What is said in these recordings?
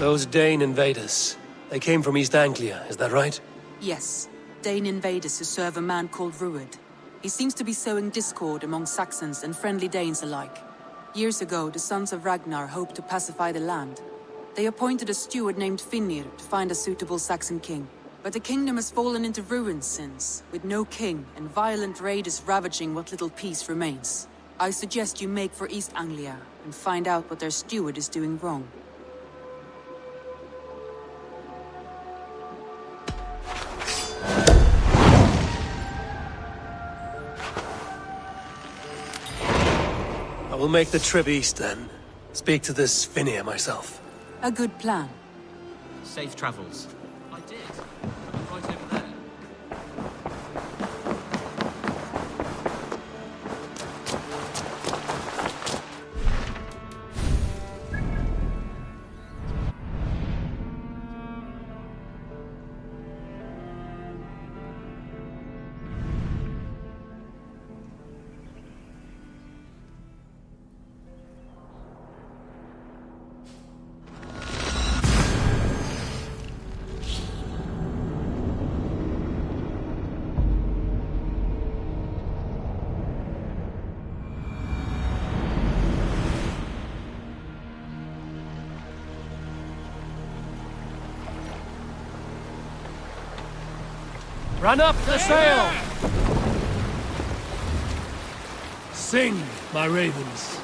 Those Dane invaders. They came from East Anglia, is that right? Yes. Dane invaders who serve a man called Rued. He seems to be sowing discord among Saxons and friendly Danes alike. Years ago, the sons of Ragnar hoped to pacify the land. They appointed a steward named Finnir to find a suitable Saxon king. But the kingdom has fallen into ruins since, with no king and violent raiders ravaging what little peace remains. I suggest you make for East Anglia and find out what their steward is doing wrong. I will make the trip east then. Speak to this Finnir myself. A good plan. Safe travels. I did. Right over there. Run up the sail! Sing, my ravens.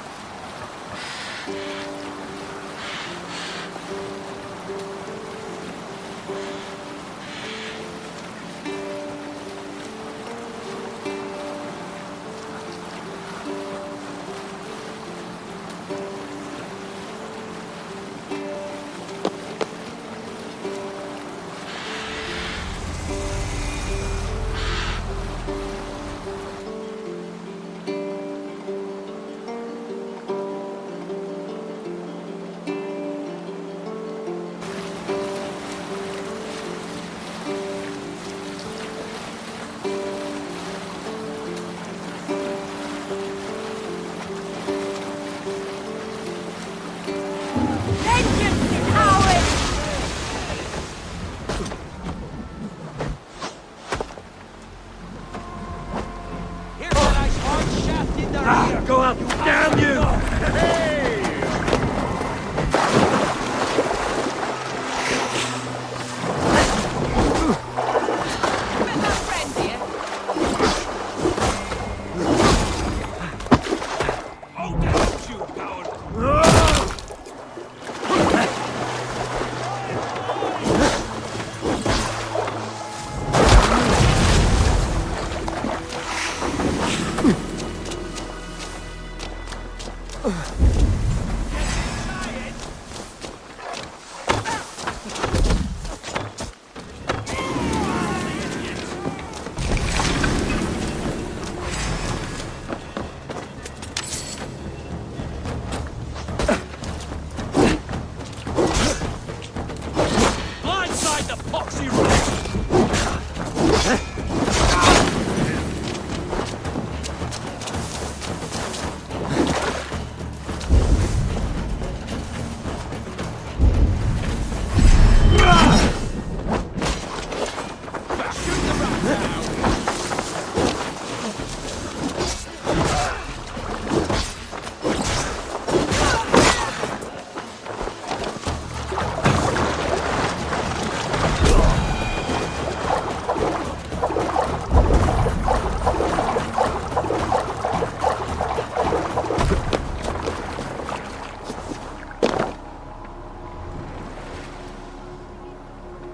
Go up! Damn you!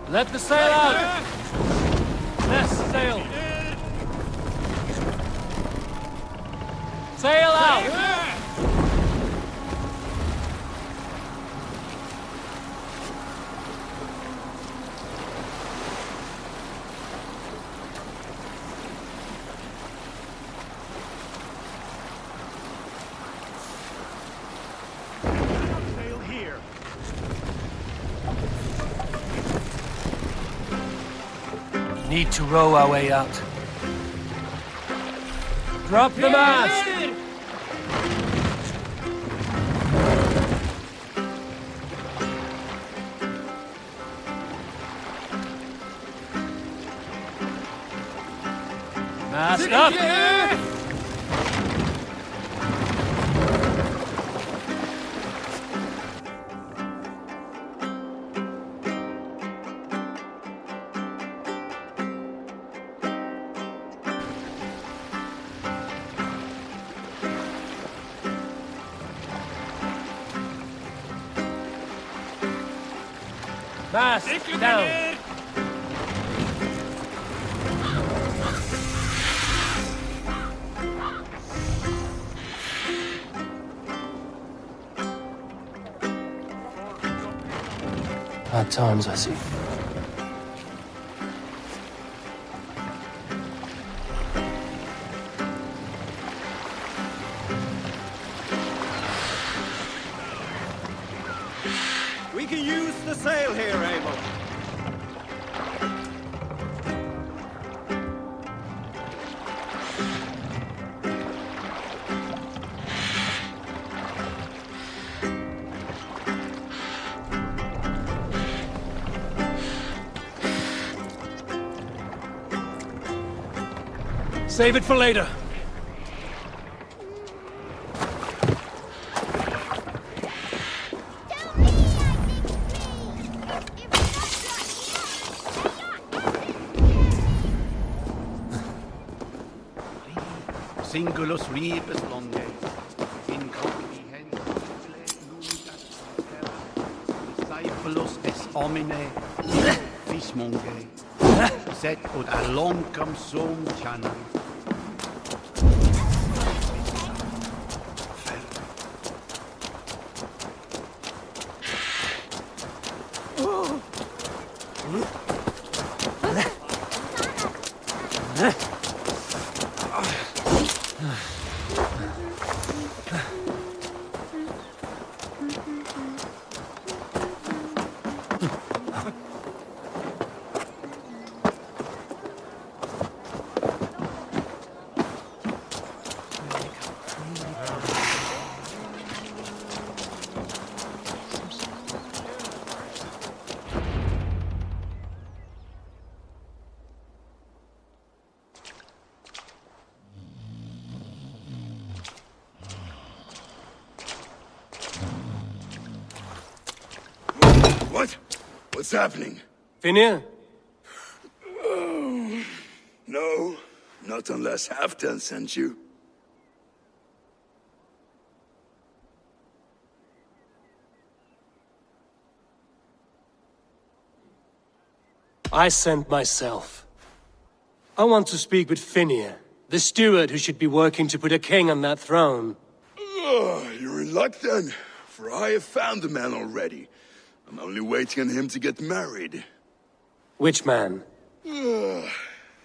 Let the sail out! Less sail! Sail out! Sail here. Need to row our way out. Drop the mast! Fast up! Fast down! Hard times, I see. We can use the sail here, Abel. Save it for later. Singulus rebus longe, in comprehend discipulus es homine, fismonge, set ut aloncam sum chanam. What? What's happening? Finnir? No, not unless Halfdan sent you. I sent myself. I want to speak with Finnir, the steward who should be working to put a king on that throne. You're in luck then, for I have found the man already. I'm only waiting on him to get married. Which man? You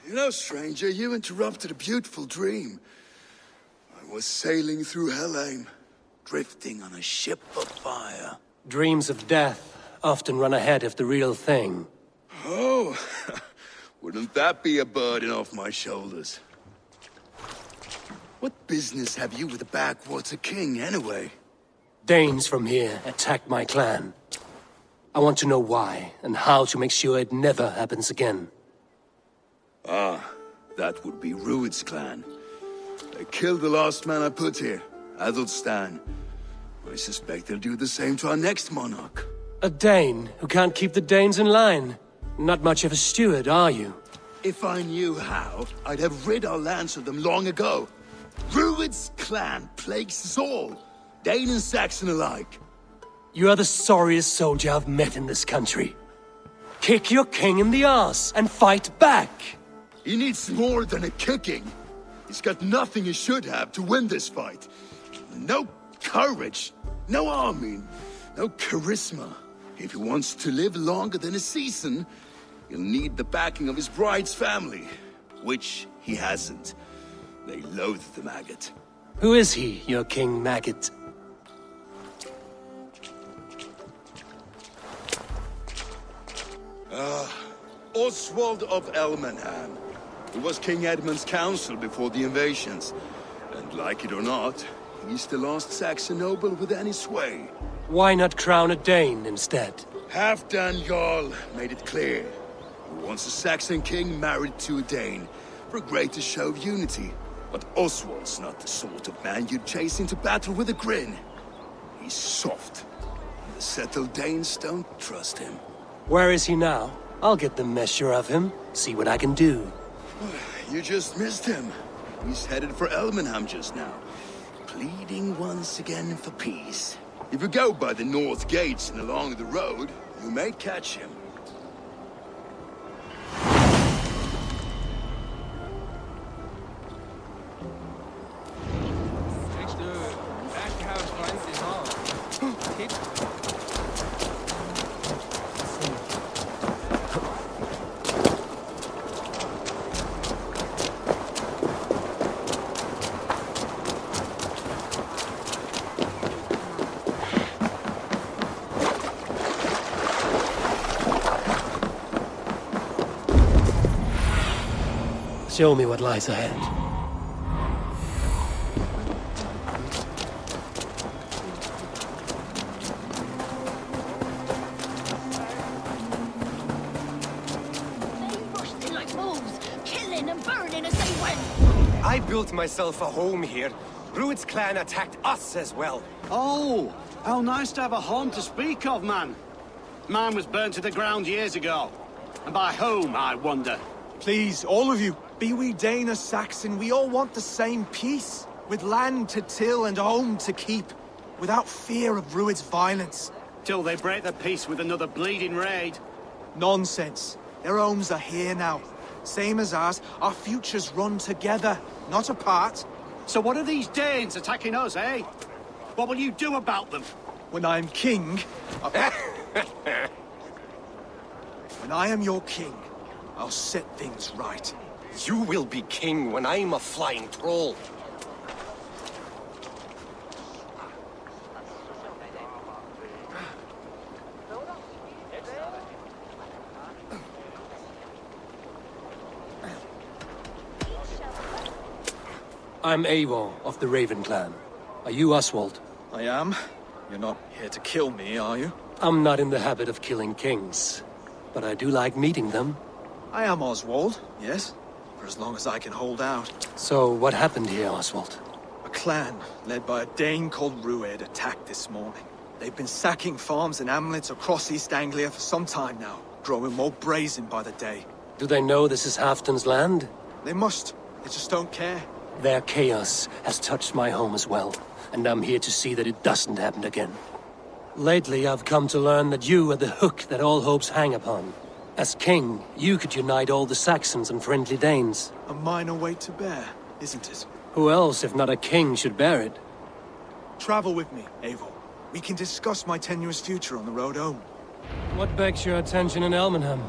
know, stranger, you interrupted a beautiful dream. I was sailing through Helheim, drifting on a ship of fire. Dreams of death often run ahead of the real thing. Oh, wouldn't that be a burden off my shoulders? What business have you with the backwater king, anyway? Danes from here attacked my clan. I want to know why, and how to make sure it never happens again. That would be Rued's clan. They killed the last man I put here, Adelstan. I suspect they'll do the same to our next monarch. A Dane who can't keep the Danes in line. Not much of a steward, are you? If I knew how, I'd have rid our lands of them long ago. Rued's clan plagues us all, Dane and Saxon alike. You are the sorriest soldier I've met in this country. Kick your king in the arse and fight back! He needs more than a kicking. He's got nothing he should have to win this fight. No courage, no army, no charisma. If he wants to live longer than a season, he'll need the backing of his bride's family, which he hasn't. They loathe the maggot. Who is he, your King Maggot? Oswald of Elmenham. He was King Edmund's counsel before the invasions. And like it or not, he's the last Saxon noble with any sway. Why not crown a Dane instead? Halfdan Jarl made it clear. He wants a Saxon king married to a Dane. for a greater show of unity. But Oswald's not the sort of man you'd chase into battle with a grin. He's soft. And the settled Danes don't trust him. Where is he now? I'll get the measure of him, see what I can do. You just missed him. He's headed for Elmenham just now, pleading once again for peace. If you go by the north gates and along the road, you may catch him. Show me what lies ahead. They rushed in like wolves, killing and burning as they went. I built myself a home here. Rued's clan attacked us as well. Oh, how nice to have a home to speak of, man. Mine was burnt to the ground years ago. And by whom, I wonder? Please, all of you, be we Dane or Saxon, we all want the same peace. With land to till and home to keep. Without fear of Rued's violence. Till they break the peace with another bleeding raid. Nonsense. Their homes are here now. Same as ours, our futures run together, not apart. So what are these Danes attacking us, eh? What will you do about them? When I am king... When I am your king, I'll set things right. You will be king when I'm a flying troll. I'm Eivor of the Raven clan. Are you Oswald? I am. You're not here to kill me, are you? I'm not in the habit of killing kings, but I do like meeting them. I am Oswald, yes. For as long as I can hold out. So what happened here, Oswald? A clan, led by a Dane called Rued, attacked this morning. They've been sacking farms and hamlets across East Anglia for some time now, growing more brazen by the day. Do they know this is Halfdan's land? They must. They just don't care. Their chaos has touched my home as well, and I'm here to see that it doesn't happen again. Lately, I've come to learn that you are the hook that all hopes hang upon. As king, you could unite all the Saxons and friendly Danes. A minor weight to bear, isn't it? Who else, if not a king, should bear it? Travel with me, Eivor. We can discuss my tenuous future on the road home. What begs your attention in Elmenham?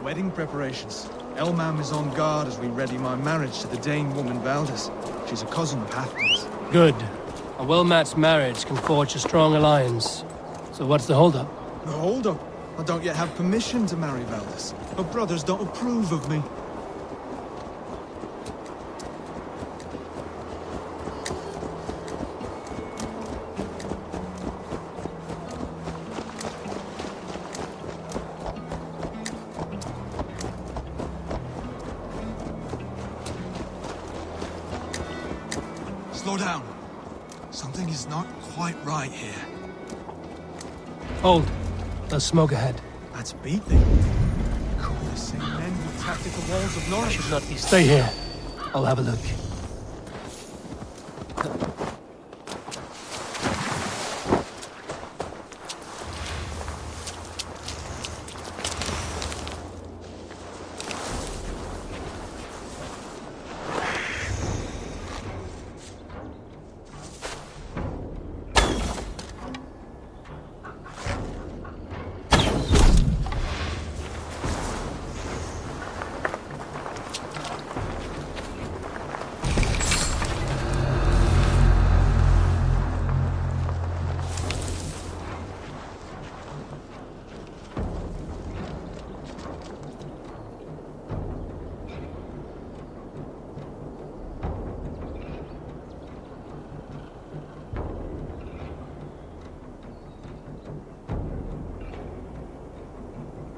Wedding preparations. Elmam is on guard as we ready my marriage to the Dane woman Valdis. She's a cousin of Halfdan's. Good. A well-matched marriage can forge a strong alliance. So what's the holdup? No, hold up. I don't yet have permission to marry Valdis. Her brothers don't approve of me. Slow down. Something is not quite right here. Hold. There's smoke ahead. That's beating. Cool, the same men who attacked at the walls of Norwich. Should not be. Stay here. I'll have a look.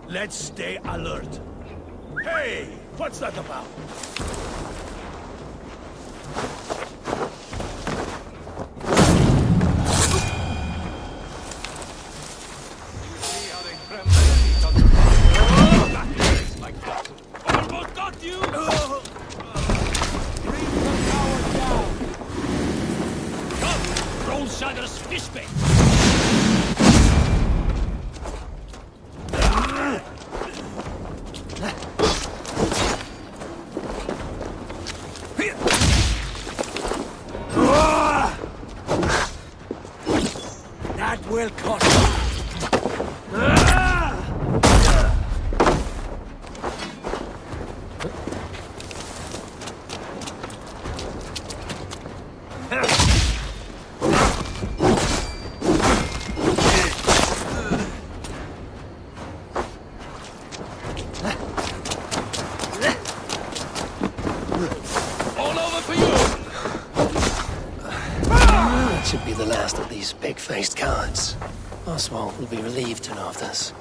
Let's stay alert. Hey, what's that about? well caught. That should be the last of these pig-faced cowards. Oswald will be relieved to know of this.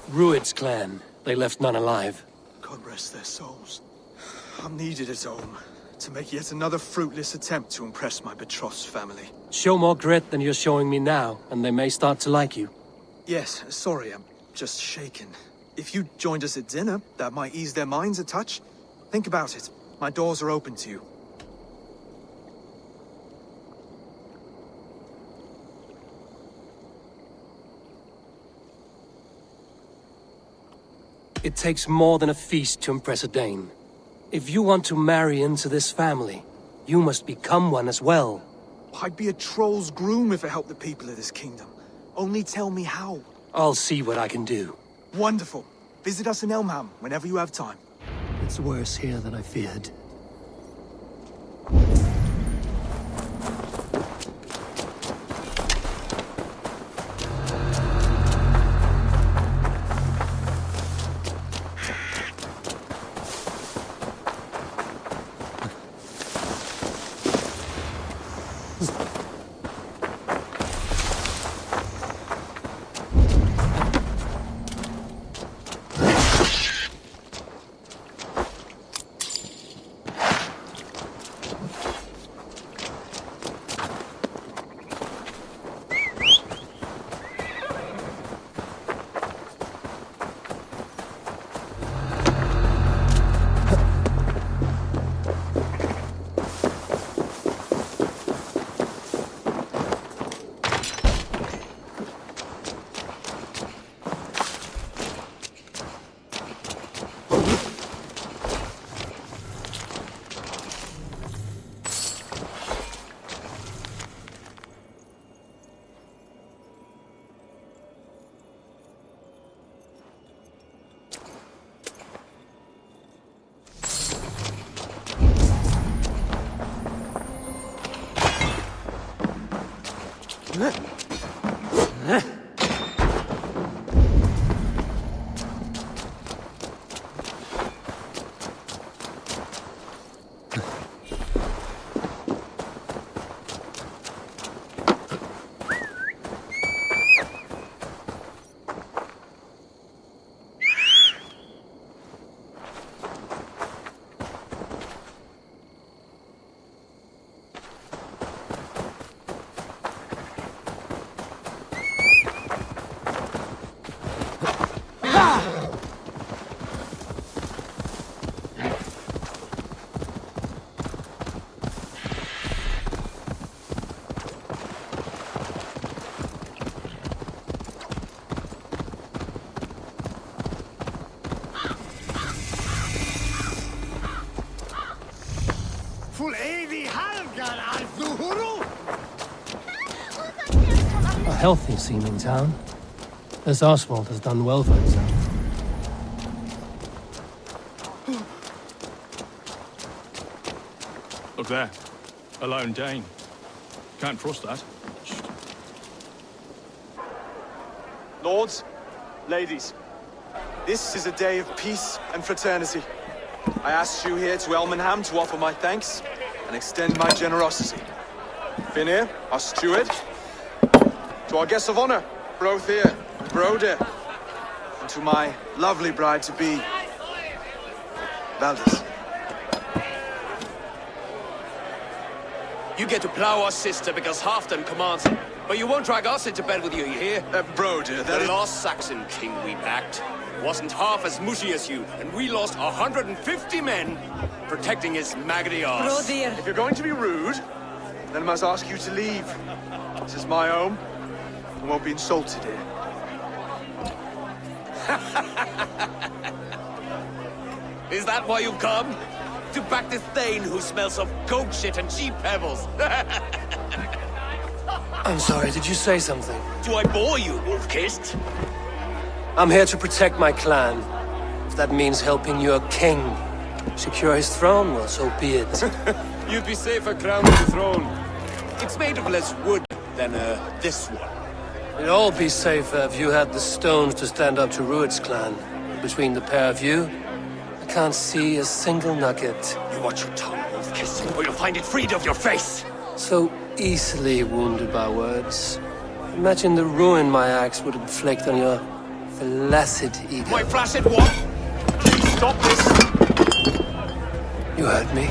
Rued's clan. They left none alive. God rest their souls. I'm needed at home to make yet another fruitless attempt to impress my betrothed's family. Show more grit than you're showing me now, and they may start to like you. Yes, sorry, I'm just shaken. If you joined us at dinner, that might ease their minds a touch. Think about it. My doors are open to you. It takes more than a feast to impress a Dane. If you want to marry into this family, you must become one as well. I'd be a troll's groom if it helped the people of this kingdom. Only tell me how. I'll see what I can do. Wonderful. Visit us in Elmham whenever you have time. It's worse here than I feared. A healthy seeming town. This Oswald has done well for himself. Look there. A lone Dane. Can't trust that. Lords, ladies, this is a day of peace and fraternity. I asked you here to Elmenham to offer my thanks and extend my generosity. Finir, our steward, to our guests of honor, Brothir and Broder, and to my lovely bride-to-be, Valdis. You get to plow our sister because Halfdan commands it. But you won't drag us into bed with you hear? Broder, that The is... last Saxon king we backed wasn't half as mushy as you, and we lost 150 men protecting his maggoty arse. If you're going to be rude, then I must ask you to leave. This is my home. I won't be insulted here. Is that why you've come? To back this Thane who smells of goat shit and sheep pebbles? I'm sorry, did you say something? Do I bore you, wolf-kissed? I'm here to protect my clan. If that means helping your king secure his throne, well, so be it. You'd be safer crowned with the throne. It's made of less wood than, this one. It'd all be safer if you had the stones to stand up to Rued's clan. Between the pair of you, I can't see a single nugget. You watch your tongue, wolf-kissed, or you'll find it freed of your face! So easily wounded by words. Imagine the ruin my axe would inflict on your flaccid ego. My flaccid what? Stop this! You heard me.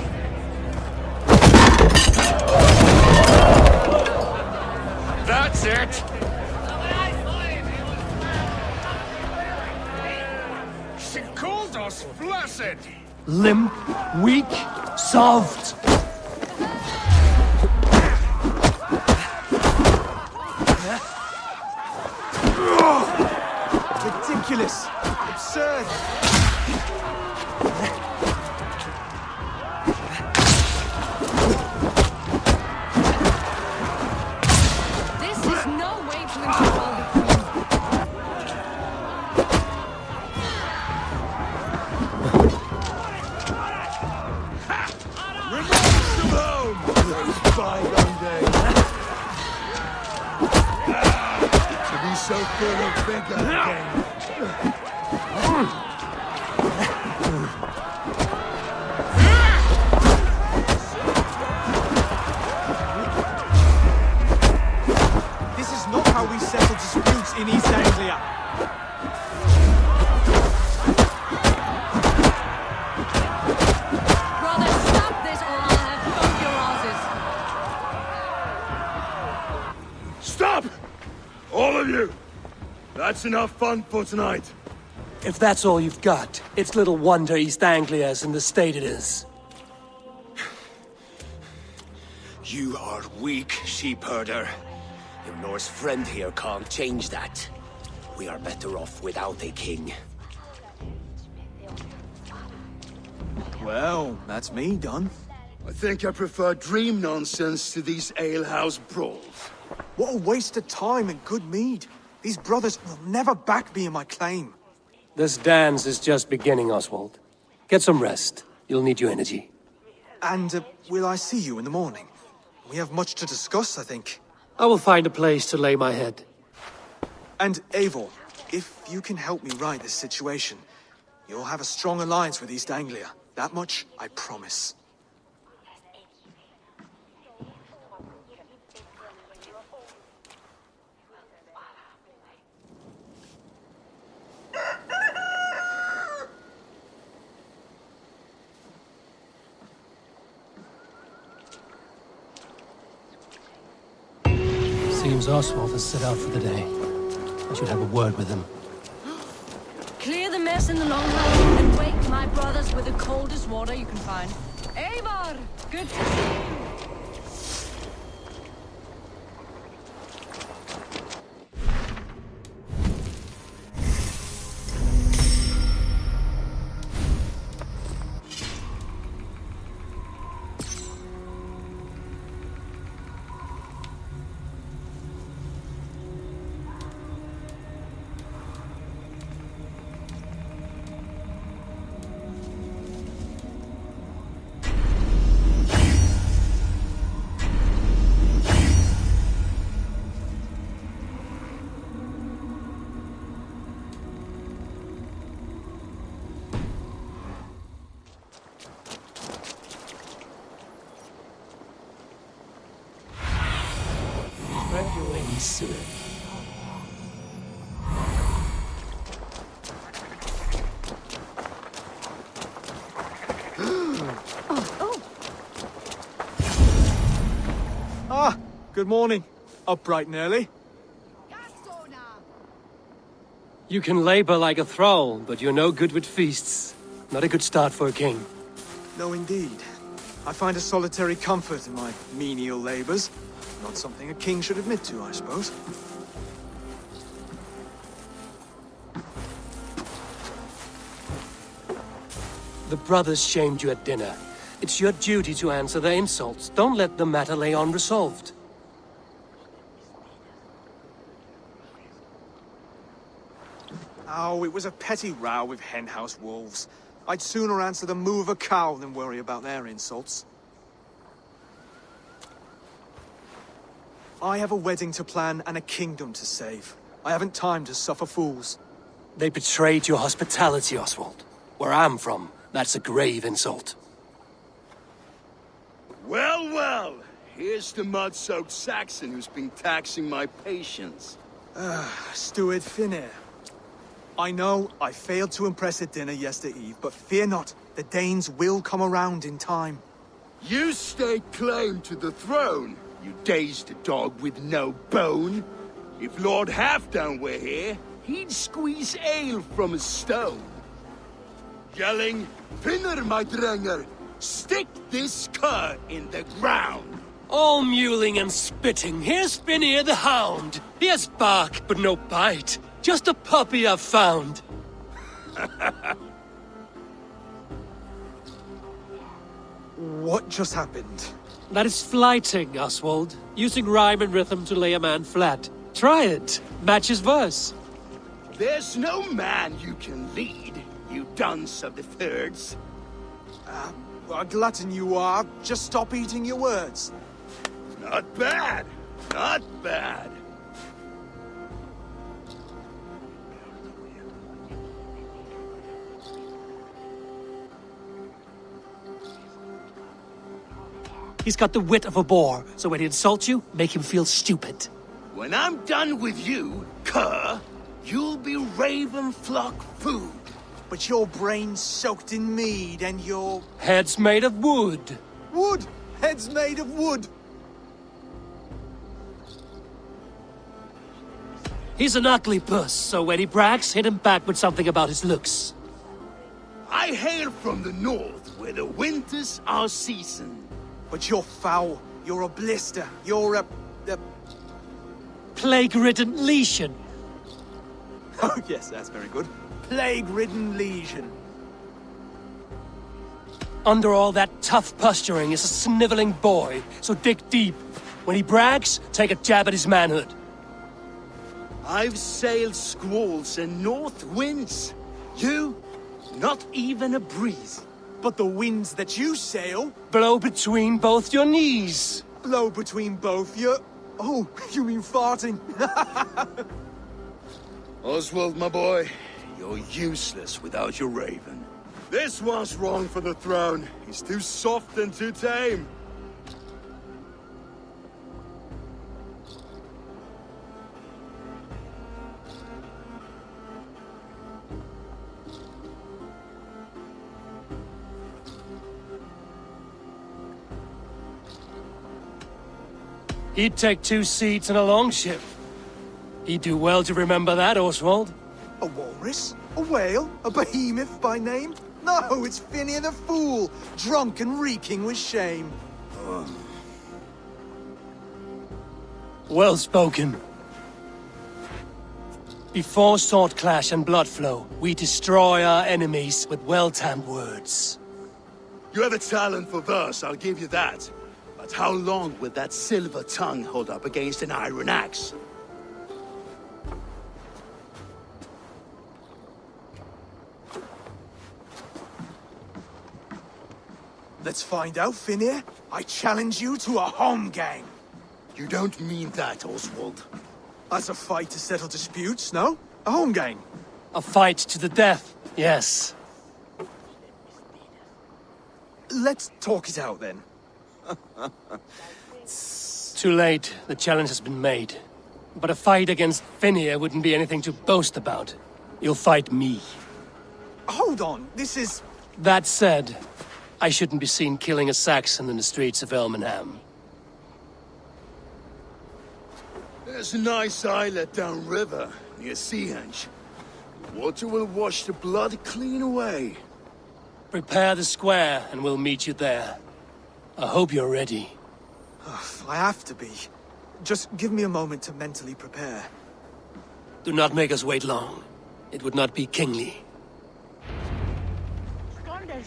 That's it! She called us flaccid! Limp, weak, soft. Ridiculous! Absurd! This is no way to control the queen. Removes them home! Those bygone days. To be so full of vigor again. This is not how we settle disputes in East Anglia. Brother, stop this or I'll have both your asses. Stop! All of you! That's enough fun for tonight. If that's all you've got, it's little wonder East Anglia is in the state it is. You are weak, sheep herder. Your Norse friend here can't change that. We are better off without a king. Well, that's me done. I think I prefer dream nonsense to these alehouse brawls. What a waste of time and good mead. These brothers will never back me in my claim. This dance is just beginning, Oswald. Get some rest. You'll need your energy. And will I see you in the morning? We have much to discuss, I think. I will find a place to lay my head. And Eivor, if you can help me right this situation, you'll have a strong alliance with East Anglia. That much, I promise. Seems Oswald has set out for the day. I should have a word with him. Clear the mess in the longhouse and wake my brothers with the coldest water you can find. Eivor, good to see you. Spread your wings, sir. Ah, good morning. Up bright and early. You can labor like a thrall, but you're no good with feasts. Not a good start for a king. No, indeed. I find a solitary comfort in my menial labors. Not something a king should admit to, I suppose. The brothers shamed you at dinner. It's your duty to answer their insults. Don't let the matter lay unresolved. Oh, it was a petty row with henhouse wolves. I'd sooner answer the moo of a cow than worry about their insults. I have a wedding to plan and a kingdom to save. I haven't time to suffer fools. They betrayed your hospitality, Oswald. Where I'm from, that's a grave insult. Well, well. Here's the mud-soaked Saxon who's been taxing my patience. Steward Finir. I know I failed to impress at dinner yestereve, but fear not, the Danes will come around in time. You stake claim to the throne, you dazed dog with no bone. If Lord Halfdan were here, he'd squeeze ale from a stone. Yelling, Finner, my drenger, stick this cur in the ground. All mewling and spitting, here's Finir the hound. He has bark, but no bite. Just a puppy I've found. What just happened? That is flighting, Oswald. Using rhyme and rhythm to lay a man flat. Try it. Match his verse. There's no man you can lead, you dunce of the thirds. A glutton you are. Just stop eating your words. Not bad. Not bad. He's got the wit of a boar, so when he insults you, make him feel stupid. When I'm done with you, cur, you'll be raven flock food. But your brain's soaked in mead and your... Head's made of wood. Wood! Head's made of wood! He's an ugly puss, so when he brags, hit him back with something about his looks. I hail from the north, where the winters are seasoned. But you're foul. You're a blister. You're a... Plague-ridden lesion. Oh, yes, that's very good. Plague-ridden lesion. Under all that tough posturing is a sniveling boy, so dig deep. When he brags, take a jab at his manhood. I've sailed squalls and north winds. You, not even a breeze. But the winds that you sail... Blow between both your knees. Blow between both your... Oh, you mean farting? Oswald, my boy, you're useless without your raven. This one's wrong for the throne. He's too soft and too tame. He'd take 2 seats in a longship. He'd do well to remember that, Oswald. A walrus? A whale? A behemoth by name? No, it's Finir the Fool, drunk and reeking with shame. Well spoken. Before sword clash and blood flow, we destroy our enemies with well-timed words. You have a talent for verse, I'll give you that. But how long will that silver tongue hold up against an iron axe? Let's find out, Finir. I challenge you to a home gang. You don't mean that, Oswald. As a fight to settle disputes, no? A home gang. A fight to the death, yes. Let's talk it out, then. Too late. The challenge has been made. But a fight against Finir wouldn't be anything to boast about. You'll fight me. Hold on, this is... That said, I shouldn't be seen killing a Saxon in the streets of Elmenham. There's a nice islet downriver, near Seahenge. The water will wash the blood clean away. Prepare the square, and we'll meet you there. I hope you're ready. I have to be. Just give me a moment to mentally prepare. Do not make us wait long. It would not be kingly. Skonde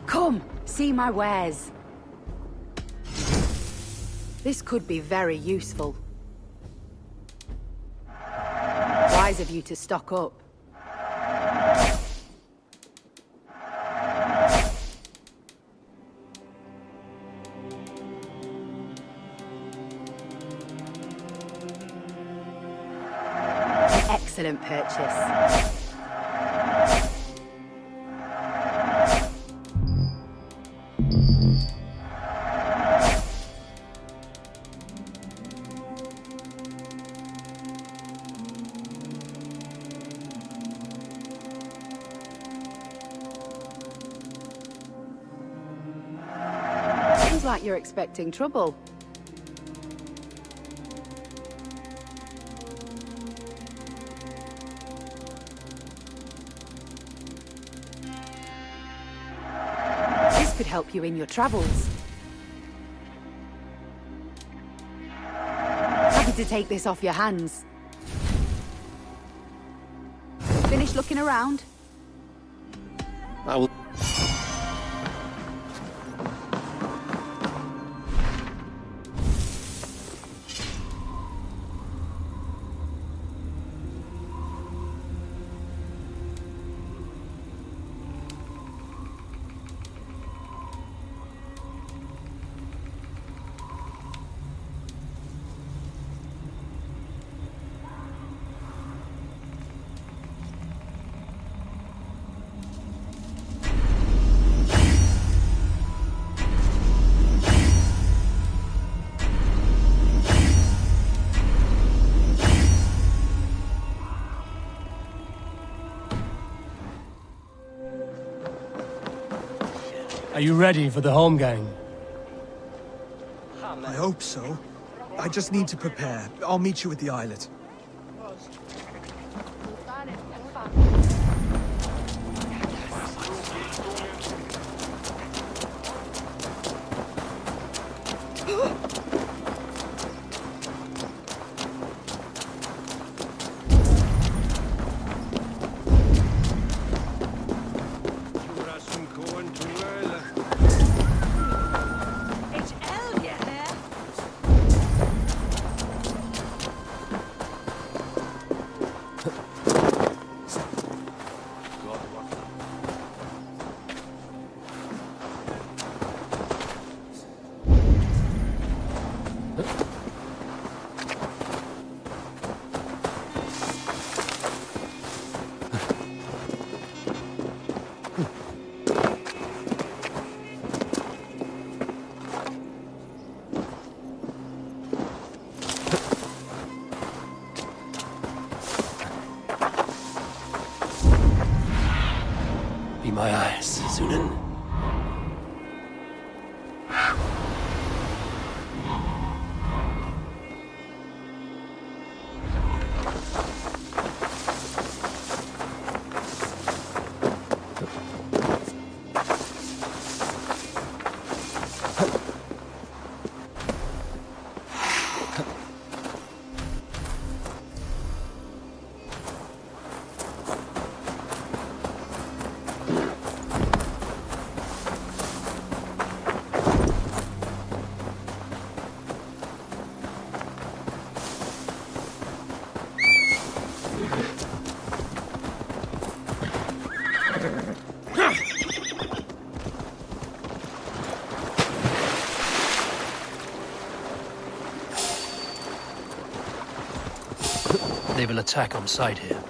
Come, see my wares. This could be very useful. Wise of you to stock up. An excellent purchase. Seems like you're expecting trouble. This could help you in your travels. Happy to take this off your hands. Finish looking around? I will. Are you ready for the home gang? I hope so. I just need to prepare. I'll meet you at the islet. Be my eyes, Sunan. They will attack on sight here.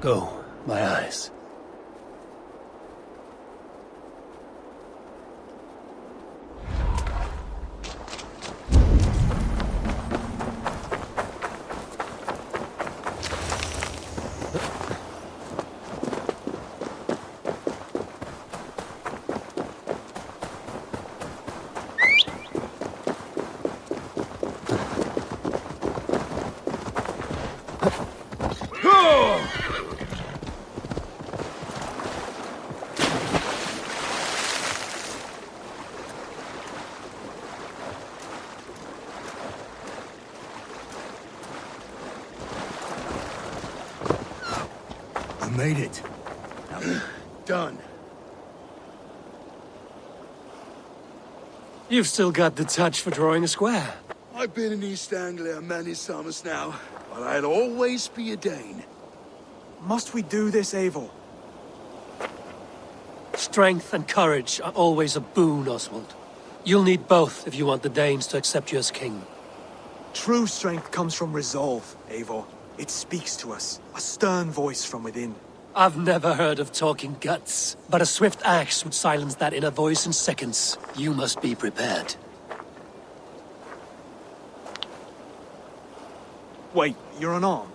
Go, my eyes. I made it. Done. You've still got the touch for drawing a square. I've been in East Anglia many summers now, but I'll always be a Dane. Must we do this, Eivor? Strength and courage are always a boon, Oswald. You'll need both if you want the Danes to accept you as king. True strength comes from resolve, Eivor. It speaks to us, a stern voice from within. I've never heard of talking guts, but a swift axe would silence that inner voice in seconds. You must be prepared. Wait, you're unarmed?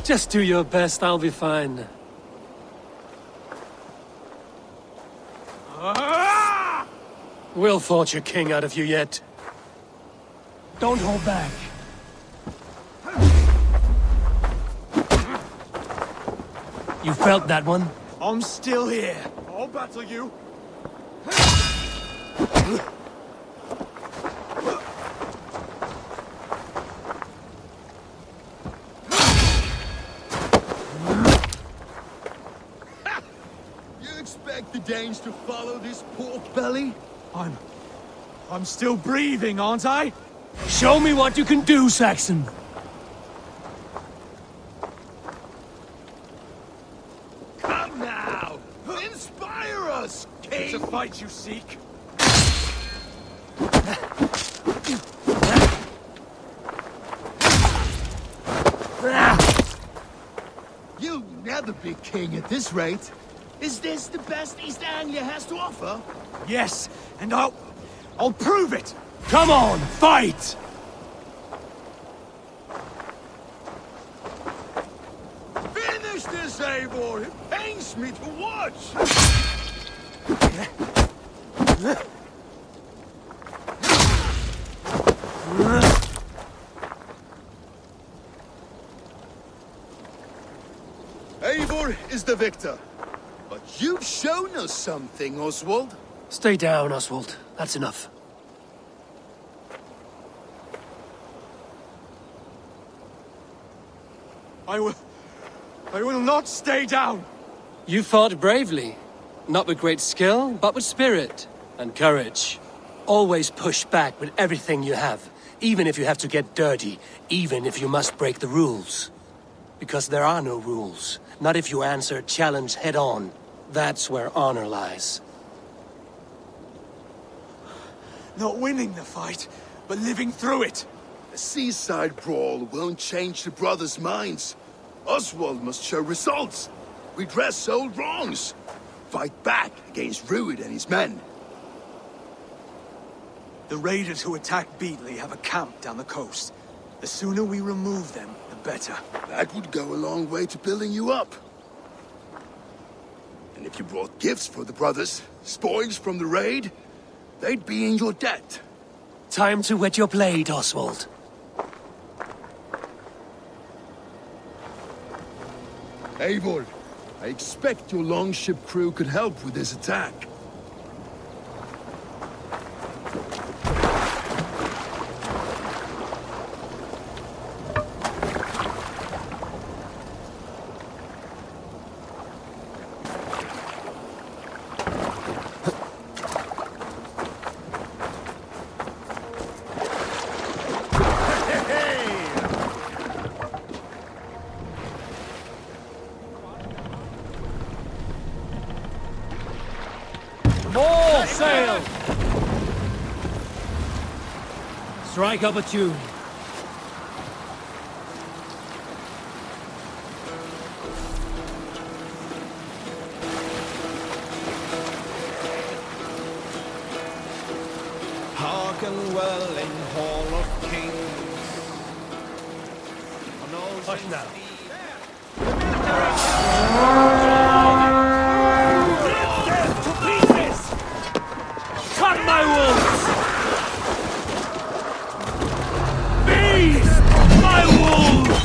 Just do your best, I'll be fine. We'll forge your king out of you yet. Don't hold back. You felt that one? I'm still here. I'll battle you. You expect the Danes to follow this pork belly? I'm still breathing, aren't I? Show me what you can do, Saxon. Come now! Inspire us, king! It's a fight you seek. You'll never be king at this rate. Is this the best East Anglia has to offer? Yes, and I'll prove it! Come on, fight! Finish this, Eivor! It pains me to watch! Eivor is the victor. But you've shown us something, Oswald. Stay down, Oswald. That's enough. I will not stay down! You fought bravely. Not with great skill, but with spirit and courage. Always push back with everything you have, even if you have to get dirty, even if you must break the rules. Because there are no rules. Not if you answer a challenge head on. That's where honor lies. Not winning the fight, but living through it. A seaside brawl won't change the brothers' minds. Oswald must show results. Redress old wrongs. Fight back against Rued and his men. The raiders who attacked Beatley have a camp down the coast. The sooner we remove them, the better. That would go a long way to building you up. And if you brought gifts for the brothers, spoils from the raid, they'd be in your debt. Time to wet your blade, Oswald. Eivor, I expect your longship crew could help with this attack. More sail! Strike up a tune. Hearken well in Hall of Kings. Hush now. Cut my wolves! Beast! My wolves!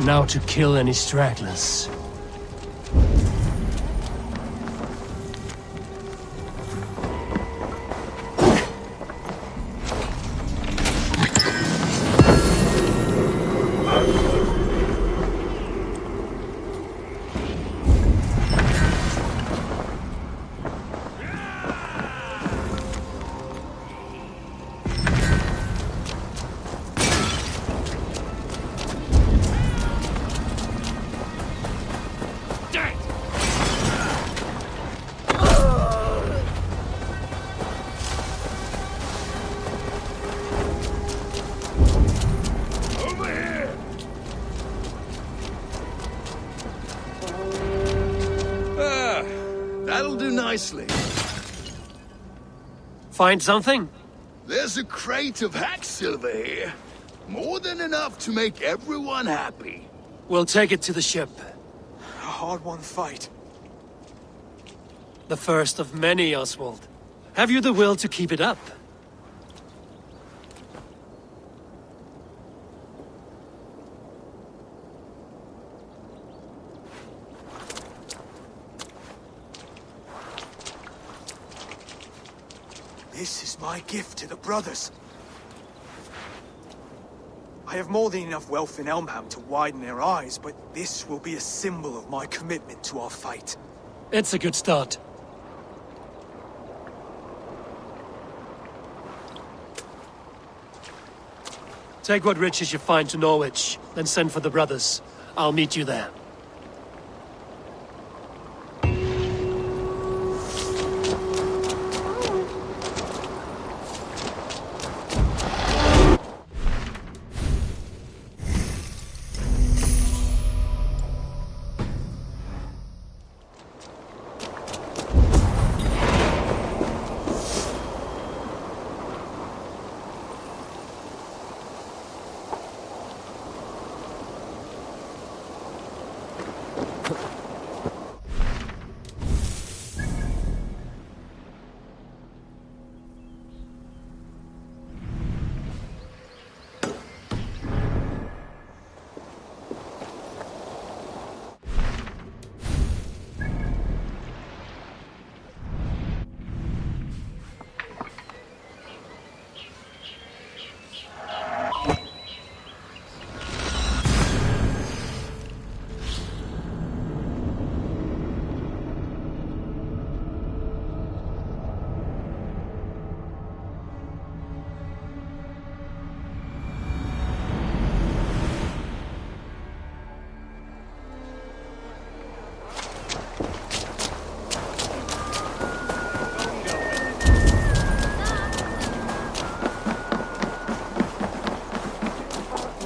Now to kill any stragglers. That'll do nicely. Find something? There's a crate of hack silver here. More than enough to make everyone happy. We'll take it to the ship. A hard-won fight. The first of many, Oswald. Have you the will to keep it up? This is my gift to the brothers. I have more than enough wealth in Elmham to widen their eyes, but this will be a symbol of my commitment to our fight. It's a good start. Take what riches you find to Norwich, then send for the brothers. I'll meet you there.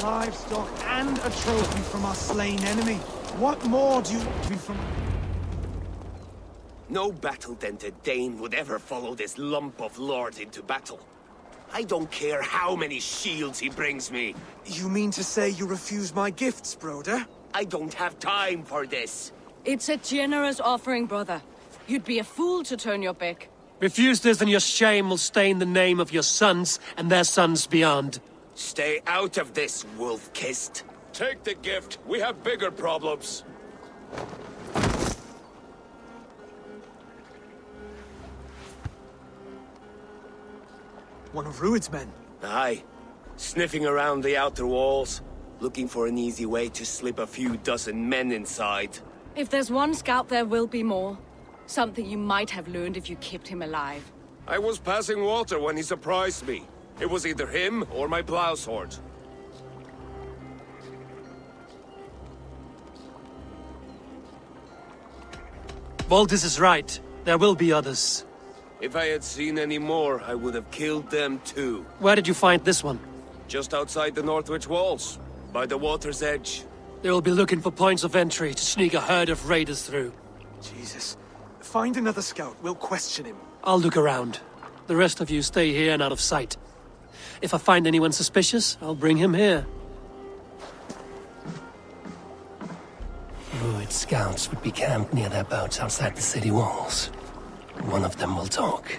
livestock, and a trophy from our slain enemy. What more do you want from... No battle-dented Dane would ever follow this lump of lord into battle. I don't care how many shields he brings me. You mean to say you refuse my gifts, broder? I don't have time for this. It's a generous offering, brother. You'd be a fool to turn your back. Refuse this and your shame will stain the name of your sons and their sons beyond. Stay out of this, wolf-kissed. Take the gift. We have bigger problems. One of Rued's men. Aye. Sniffing around the outer walls, looking for an easy way to slip a few dozen men inside. If there's one scout, there will be more. Something you might have learned if you kept him alive. I was passing water when he surprised me. It was either him or my plow sword. Valdis is right. There will be others. If I had seen any more, I would have killed them too. Where did you find this one? Just outside the Northwich walls, by the water's edge. They will be looking for points of entry to sneak a herd of raiders through. Jesus. Find another scout. We'll question him. I'll look around. The rest of you stay here and out of sight. If I find anyone suspicious, I'll bring him here. Rued scouts would be camped near their boats outside the city walls. One of them will talk.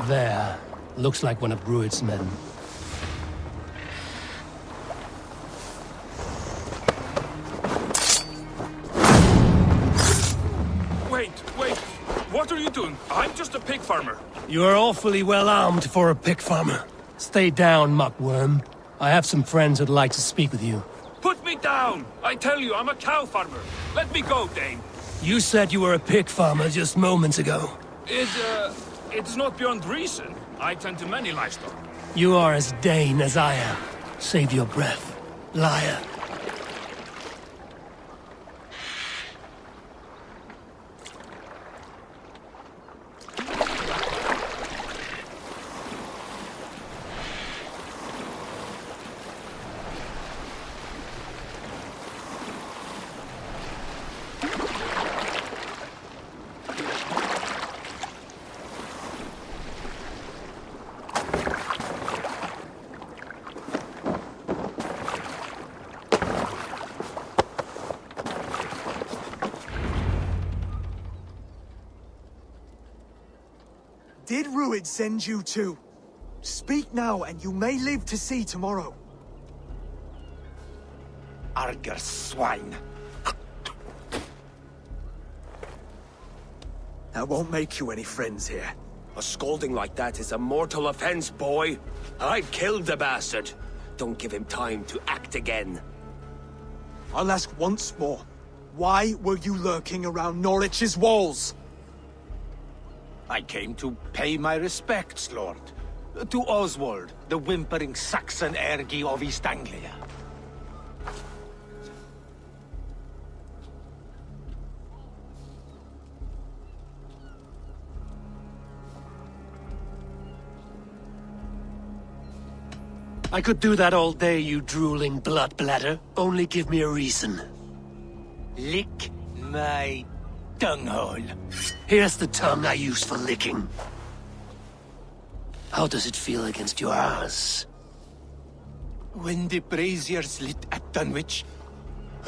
There. Looks like one of Rued's men. Wait! What are you doing? I'm just a pig farmer. You are awfully well armed for a pig farmer. Stay down, muckworm. I have some friends who'd like to speak with you. Put me down! I tell you, I'm a cow farmer. Let me go, Dane. You said you were a pig farmer just moments ago. It's not beyond reason. I tend to many livestock. You are as Dane as I am. Save your breath, liar. Did Rued send you too? Speak now, and you may live to see tomorrow. Arger swine. That won't make you any friends here. A scolding like that is a mortal offense, boy. I'd kill the bastard. Don't give him time to act again. I'll ask once more. Why were you lurking around Norwich's walls? I came to pay my respects, Lord. To Oswald, the whimpering Saxon ergi of East Anglia. I could do that all day, you drooling blood bladder. Only give me a reason. Lick my tongue-hole. Here's the tongue I use for licking. How does it feel against your ass? When the braziers lit at Dunwich,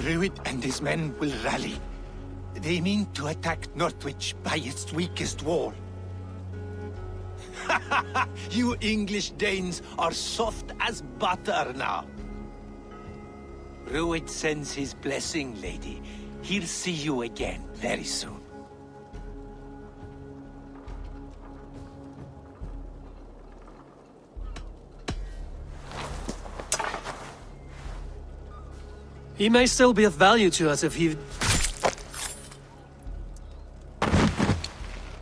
Rued and his men will rally. They mean to attack Northwich by its weakest wall. You English Danes are soft as butter now. Rued sends his blessing, lady. He'll see you again very soon. He may still be of value to us if he...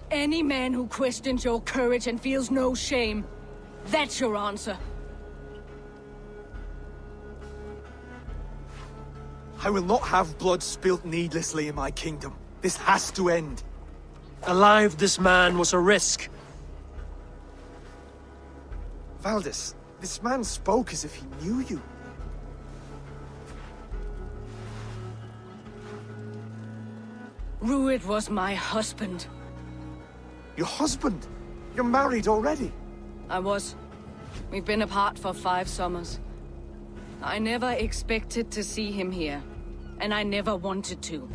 Any man who questions your courage and feels no shame, that's your answer. I will not have blood spilt needlessly in my kingdom. This has to end. Alive, this man was a risk. Valdis, this man spoke as if he knew you. Rued was my husband. Your husband? You're married already? I was. We've been apart for 5 summers. I never expected to see him here, and I never wanted to.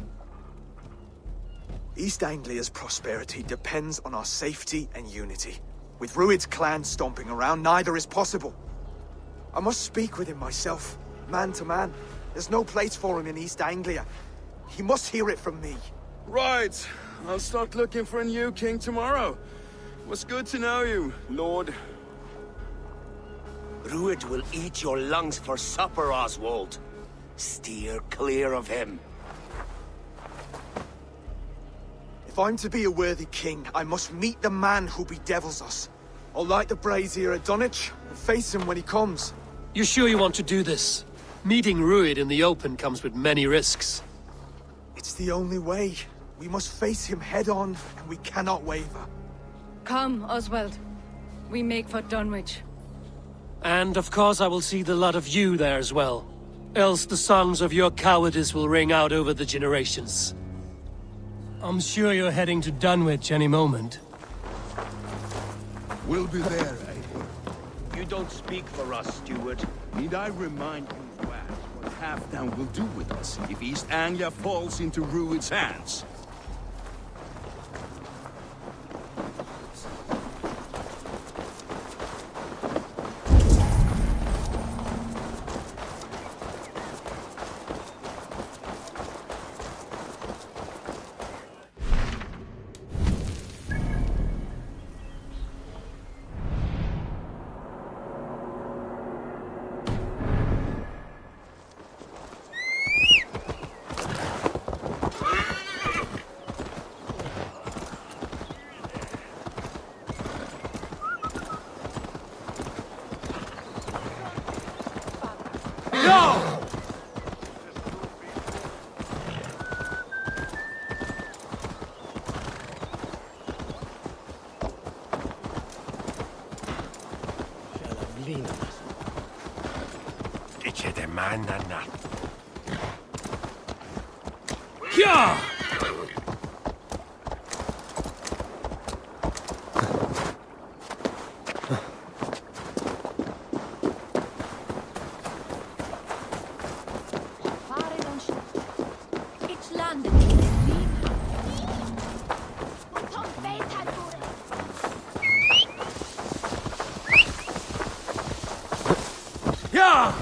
East Anglia's prosperity depends on our safety and unity. With Rued's clan stomping around, neither is possible. I must speak with him myself, man to man. There's no place for him in East Anglia. He must hear it from me. Right. I'll start looking for a new king tomorrow. It was good to know you, Lord. Rued will eat your lungs for supper, Oswald. Steer clear of him. If I'm to be a worthy king, I must meet the man who bedevils us. I'll light the brazier at Dunwich and face him when he comes. You sure you want to do this? Meeting Rued in the open comes with many risks. It's the only way. We must face him head-on, and we cannot waver. Come, Oswald. We make for Dunwich. And of course I will see the lot of you there as well. Else the songs of your cowardice will ring out over the generations. I'm sure you're heading to Dunwich any moment. We'll be there, Eivor. You don't speak for us, steward. Need I remind you, Wag, what Halfdan will do with us if East Anglia falls into Rued's hands? Yeah! It's landed. Yeah!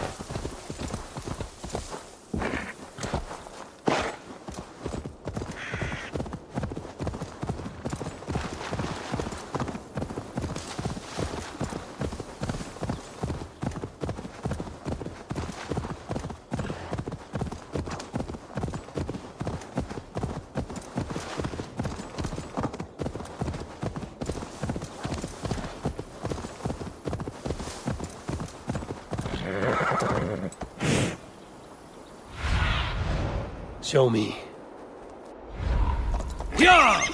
Show me. Yeah!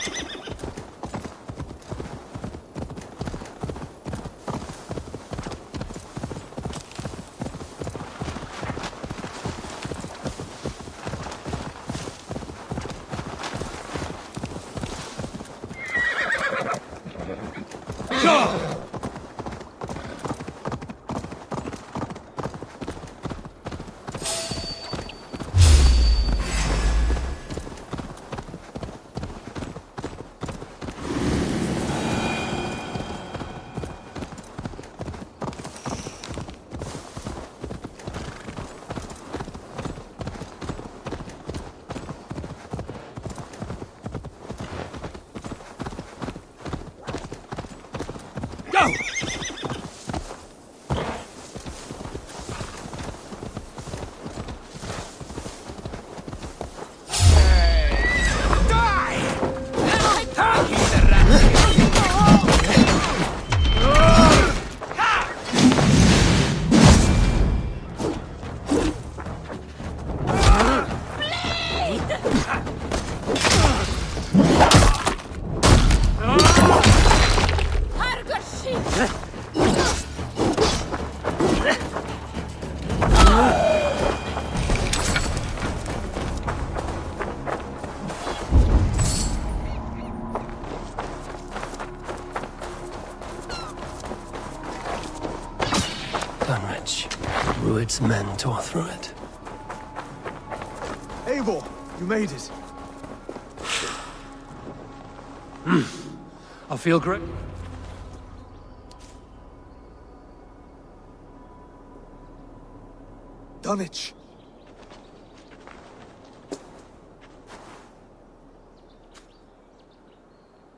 Dunwich. Rued's men tore through it. Eivor, you made it. I feel great. Dunwich.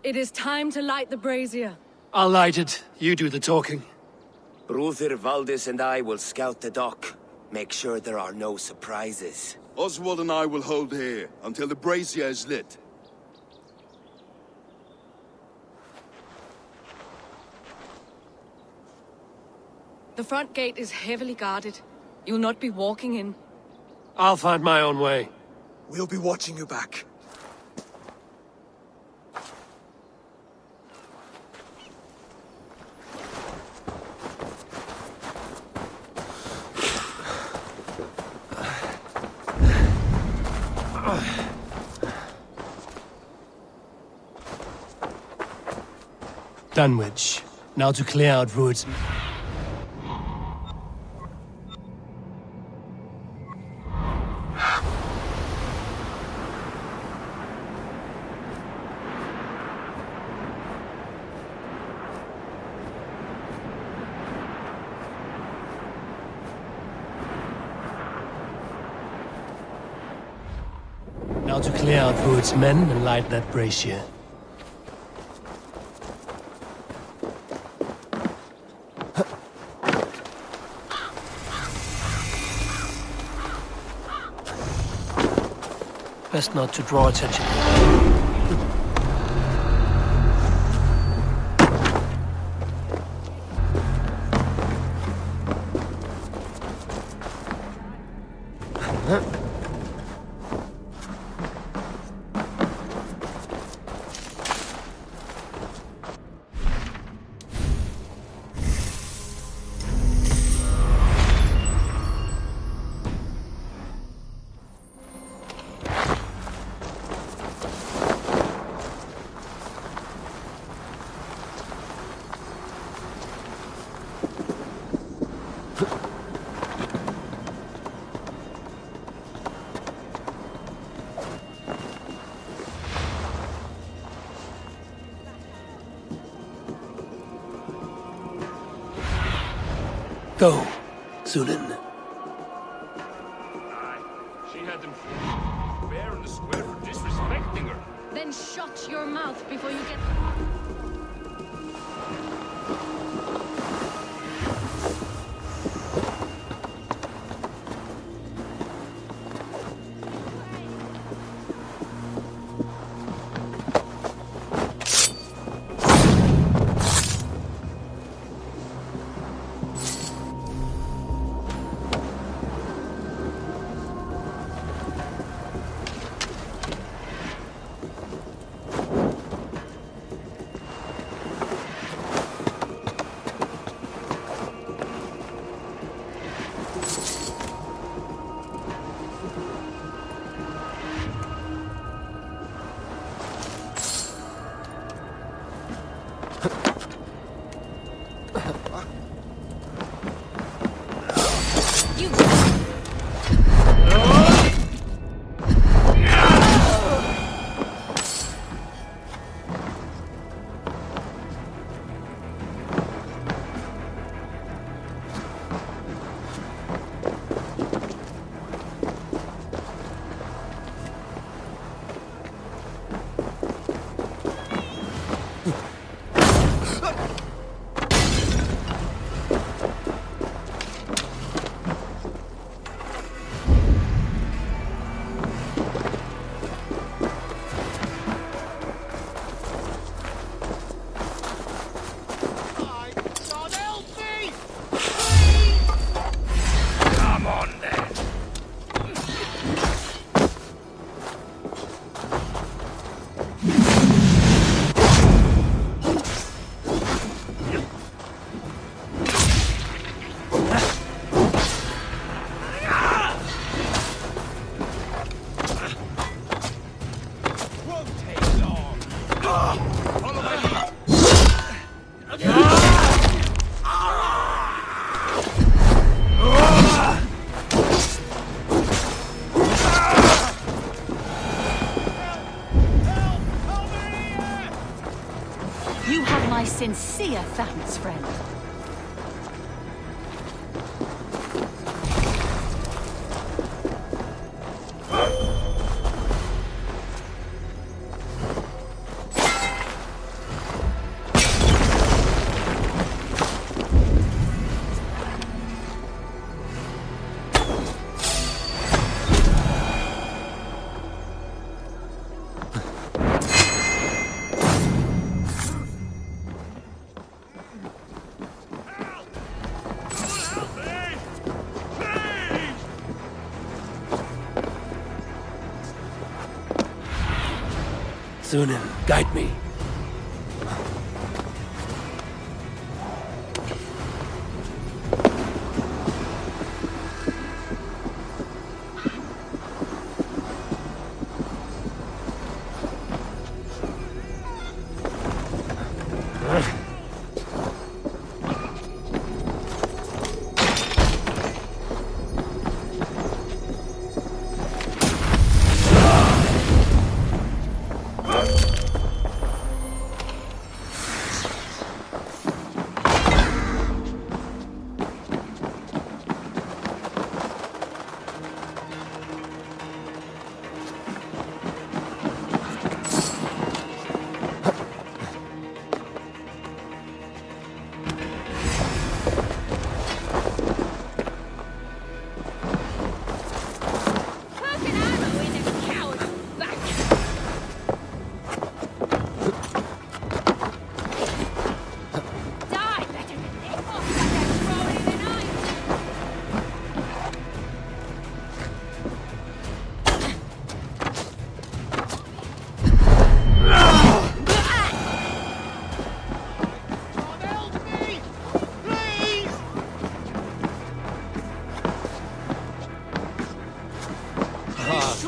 It is time to light the brazier. I'll light it. You do the talking. Brother Valdis and I will scout the dock. Make sure there are no surprises. Oswald and I will hold here until the brazier is lit. The front gate is heavily guarded. You'll not be walking in. I'll find my own way. We'll be watching you back. Dunwich. Now to clear out Rued's... Now to clear out Rued's men and light that brazier. Best not to draw attention. Go, Zulin. She had them fair and square for disrespecting her. Then shut your mouth before you get... My sincere thanks, friend. Sunan, guide me.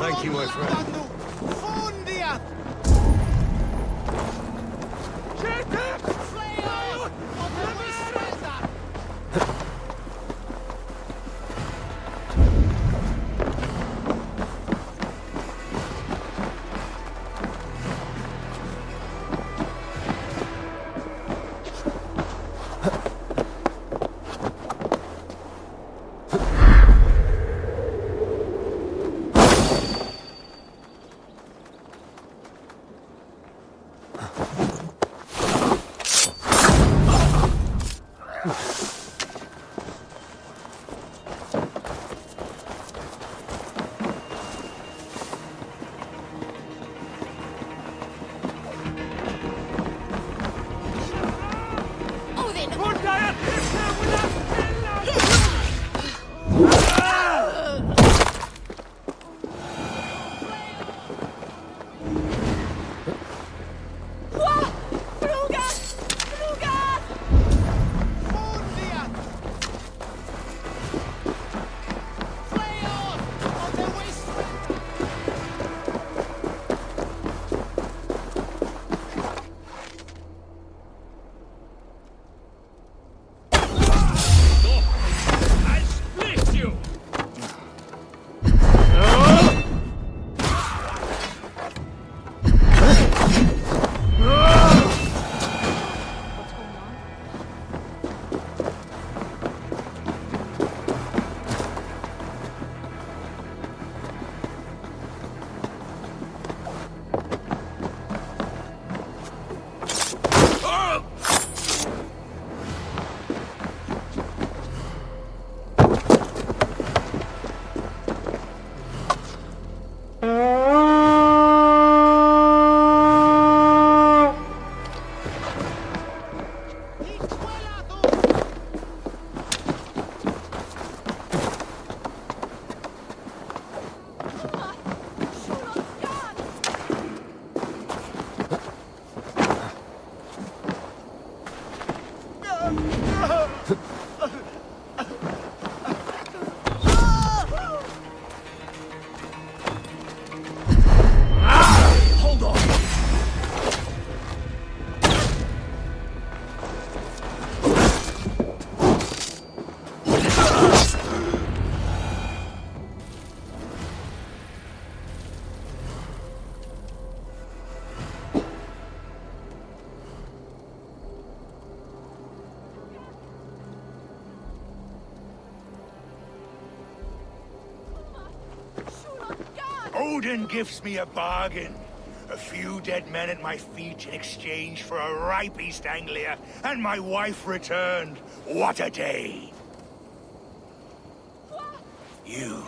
Thank you, my friend. Odin gives me a bargain. A few dead men at my feet in exchange for a ripe East Anglia, and my wife returned. What a day! You.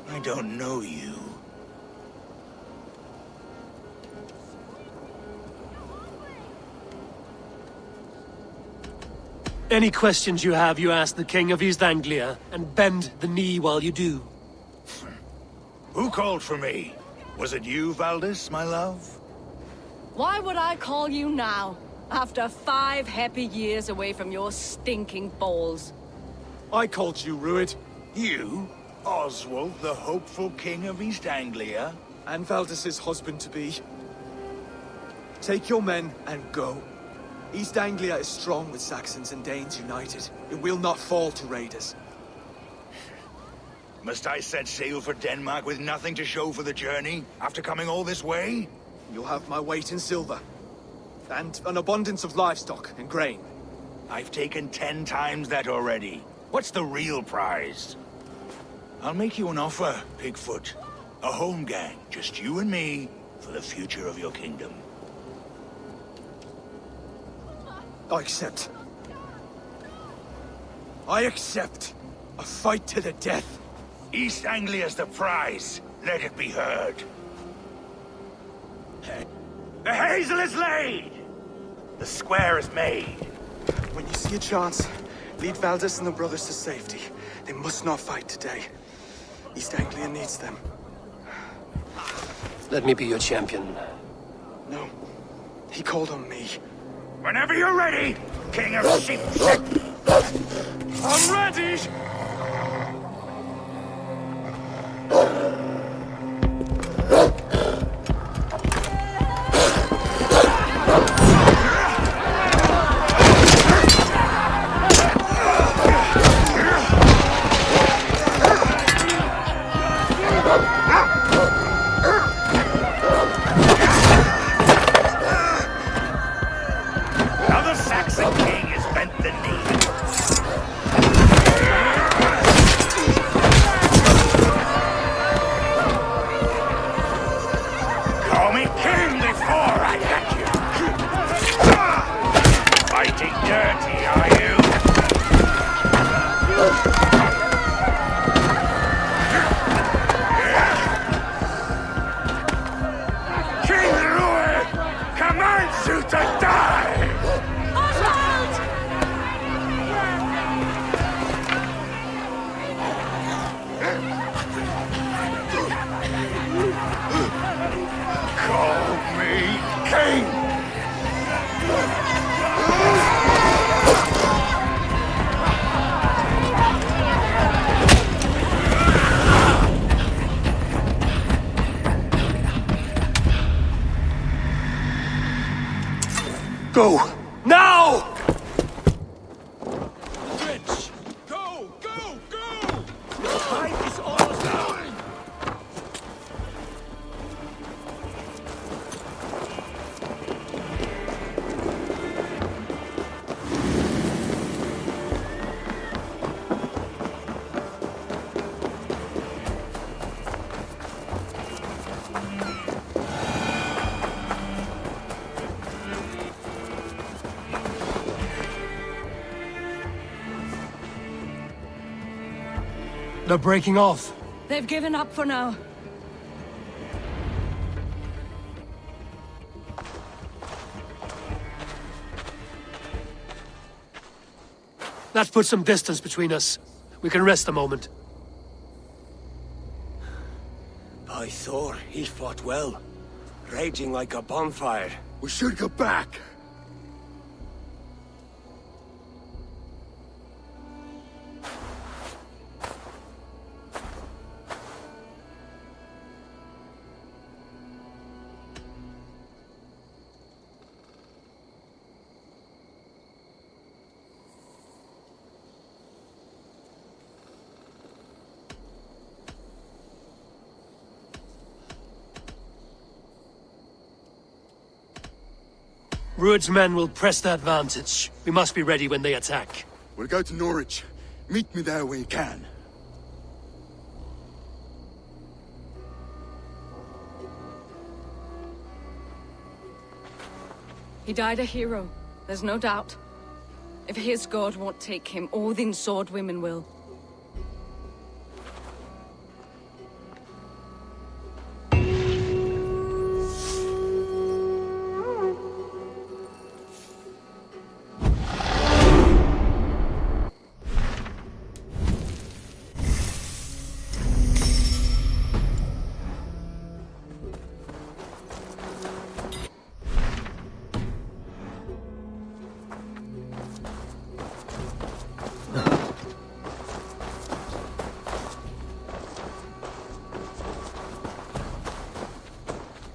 I don't know you. Any questions you have, you ask the King of East Anglia, and bend the knee while you do. Who called for me? Was it you, Valdis, my love? Why would I call you now, after 5 happy years away from your stinking balls? I called you, Rued. You? Oswald, the hopeful King of East Anglia? And Valdis's husband-to-be. Take your men and go. East Anglia is strong with Saxons and Danes united. It will not fall to raiders. Must I set sail for Denmark with nothing to show for the journey, after coming all this way? You'll have my weight in silver. And an abundance of livestock and grain. I've taken 10 times that already. What's the real prize? I'll make you an offer, Pigfoot. A home gang, just you and me, for the future of your kingdom. I accept. I accept. A fight to the death. East Anglia's the prize. Let it be heard. The hazel is laid! The square is made. When you see a chance, lead Valdis and the brothers to safety. They must not fight today. East Anglia needs them. Let me be your champion. No. He called on me. Whenever you're ready, King of Sheep. I'm ready! Go! Now! Rich! Go! Go! Go! The tide is almost down! They're breaking off. They've given up for now. That's put some distance between us. We can rest a moment. By Thor, he fought well. Raging like a bonfire. We should go back. Rued's men will press the advantage. We must be ready when they attack. We'll go to Norwich. Meet me there when you can. He died a hero, there's no doubt. If his god won't take him, Odin's sword women will.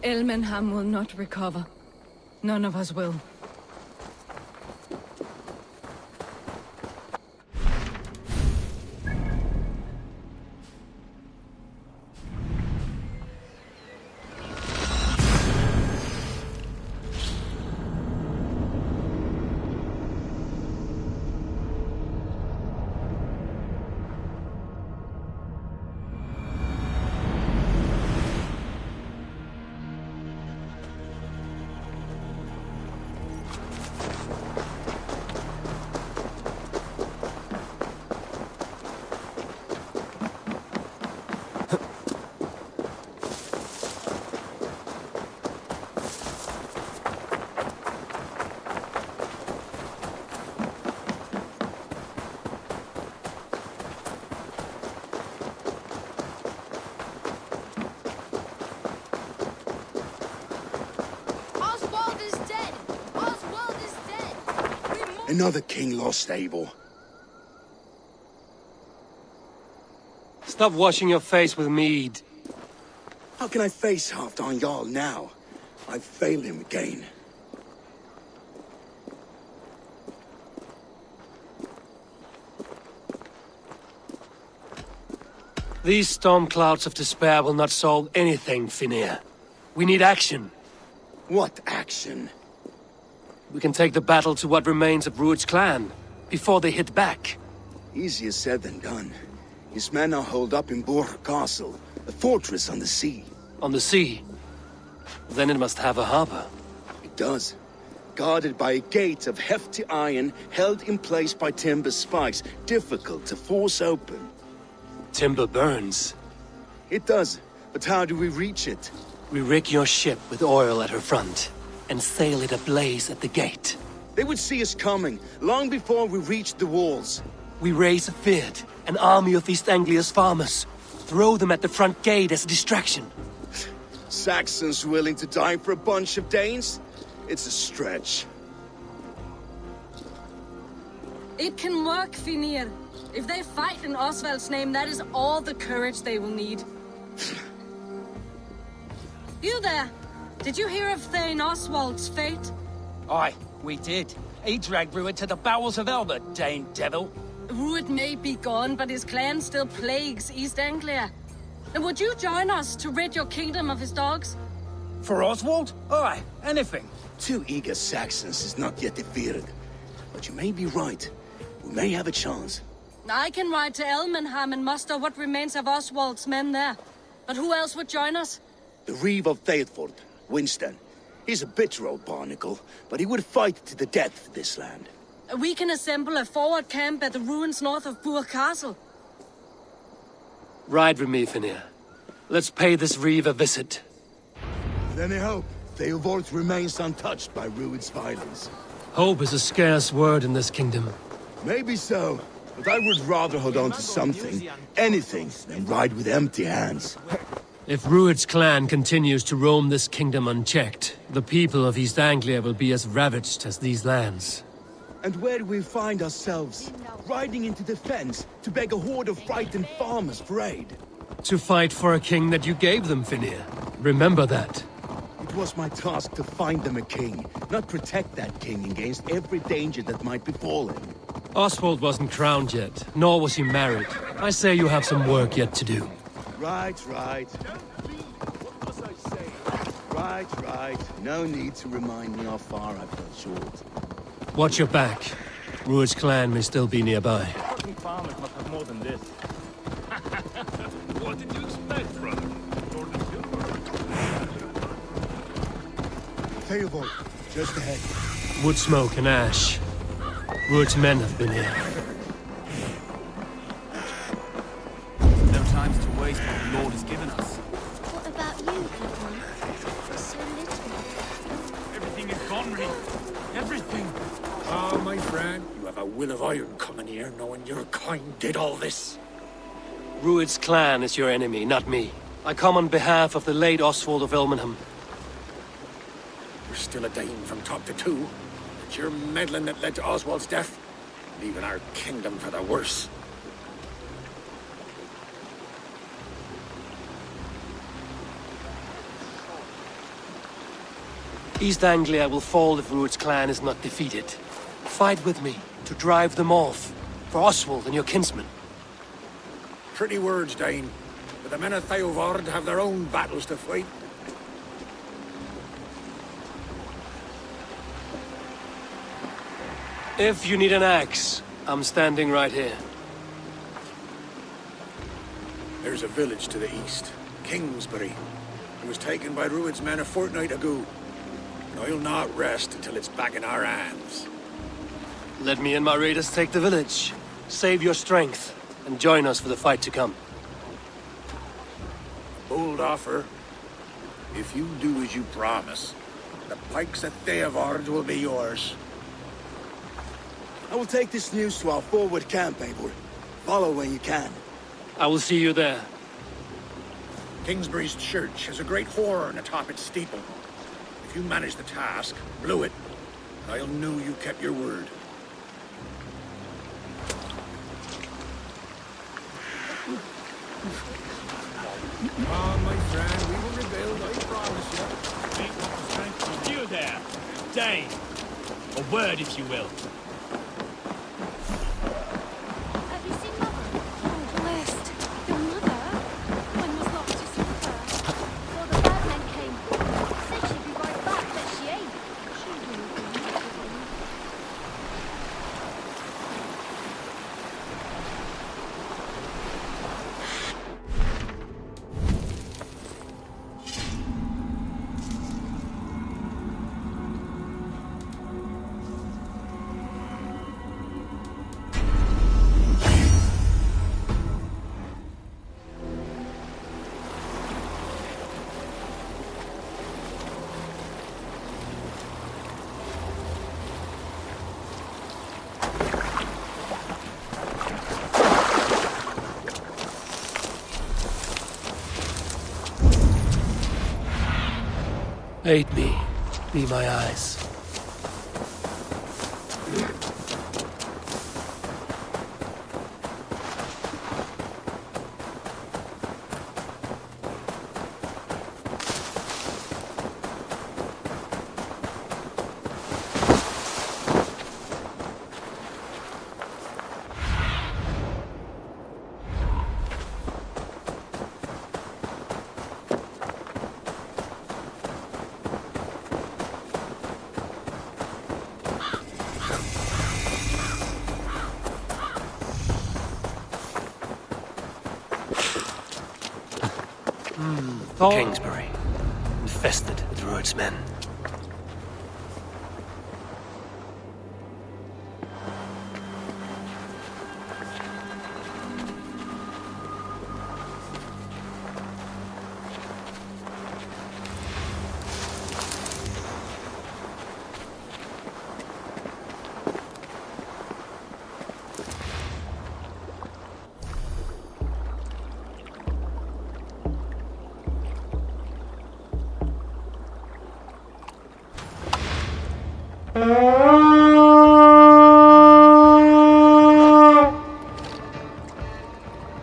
Elmenham will not recover. None of us will. Another king lost, Eivor. Stop washing your face with mead. How can I face Halfdan Jarl now? I've failed him again. These storm clouds of despair will not solve anything, Finnr. We need action. What action? We can take the battle to what remains of Rued's clan, before they hit back. Easier said than done. His men are holed up in Borg Castle, a fortress on the sea. On the sea? Then it must have a harbor. It does. Guarded by a gate of hefty iron, held in place by timber spikes, difficult to force open. Timber burns. It does, but how do we reach it? We rig your ship with oil at her front, and sail it ablaze at the gate. They would see us coming, long before we reached the walls. We raise a Fyrd, an army of East Anglia's farmers. Throw them at the front gate as a distraction. Saxons willing to die for a bunch of Danes? It's a stretch. It can work, Finnr. If they fight in Oswald's name, that is all the courage they will need. You there! Did you hear of Thane Oswald's fate? Aye, we did. He dragged Rued to the bowels of Elba, Dane devil. Rued may be gone, but his clan still plagues East Anglia. And would you join us to rid your kingdom of his dogs? For Oswald? Aye, anything. 2 eager Saxons is not yet defeated. But you may be right. We may have a chance. I can ride to Elmenham and muster what remains of Oswald's men there. But who else would join us? The Reeve of Thetford, Winston. He's a bitter old barnacle, but he would fight to the death for this land. We can assemble a forward camp at the ruins north of Burg Castle. Ride with me, Finnr. Let's pay this Reeve a visit. With any hope, Theodort remains untouched by Rued's violence. Hope is a scarce word in this kingdom. Maybe so, but I would rather hold on to something, anything, than ride with empty hands. If Rued's clan continues to roam this kingdom unchecked, the people of East Anglia will be as ravaged as these lands. And where do we find ourselves? Riding into defense to beg a horde of frightened farmers for aid. To fight for a king that you gave them, Finnr. Remember that. It was my task to find them a king, not protect that king against every danger that might befall him. Oswald wasn't crowned yet, nor was he married. I say you have some work yet to do. Right. What must I say? Right. No need to remind me how far I fell short. Watch your back. Rued's clan may still be nearby. Fucking farmers must have more than this. What did you expect, brother? Theodor, Just ahead. Wood smoke and ash. Rued's men have been here. No time to waste what the Lord has given us. What about you, Goodman? For so little. Everything is gone, Reed. Everything. Ah, my friend, you have a will of iron coming here, knowing your kind did all this. Rued's clan is your enemy, not me. I come on behalf of the late Oswald of Elmenham. You're still a Dane from top to two. It's your meddling that led to Oswald's death, leaving our kingdom for the worse. East Anglia will fall if Rued's clan is not defeated. Fight with me to drive them off, for Oswald and your kinsmen. Pretty words, Dane. But the men of Theovard have their own battles to fight. If you need an axe, I'm standing right here. There's a village to the east, Kingsbury. It was taken by Rued's men a fortnight ago. And I'll not rest until it's back in our hands. Let me and my raiders take the village. Save your strength, and join us for the fight to come. Bold offer. If you do as you promise, the pikes at Theovard will be yours. I will take this news to our forward camp, Eivor. Follow when you can. I will see you there. Kingsbury's church has a great horn atop its steeple. If you manage the task, blew it, I'll know you kept your word. Ah, my friend, we will rebuild, I promise you. Ain't got the strength to you there. Dane. A word, if you will. Have you seen Mother? Oh, blessed. Your mother? When was last you saw her? Well, the bad men came. Said she'd be right back, but she ain't. She will be. Aid me. Be my eyes. Kingsbury, infested with Rued's men.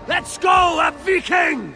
Let's go, a Viking!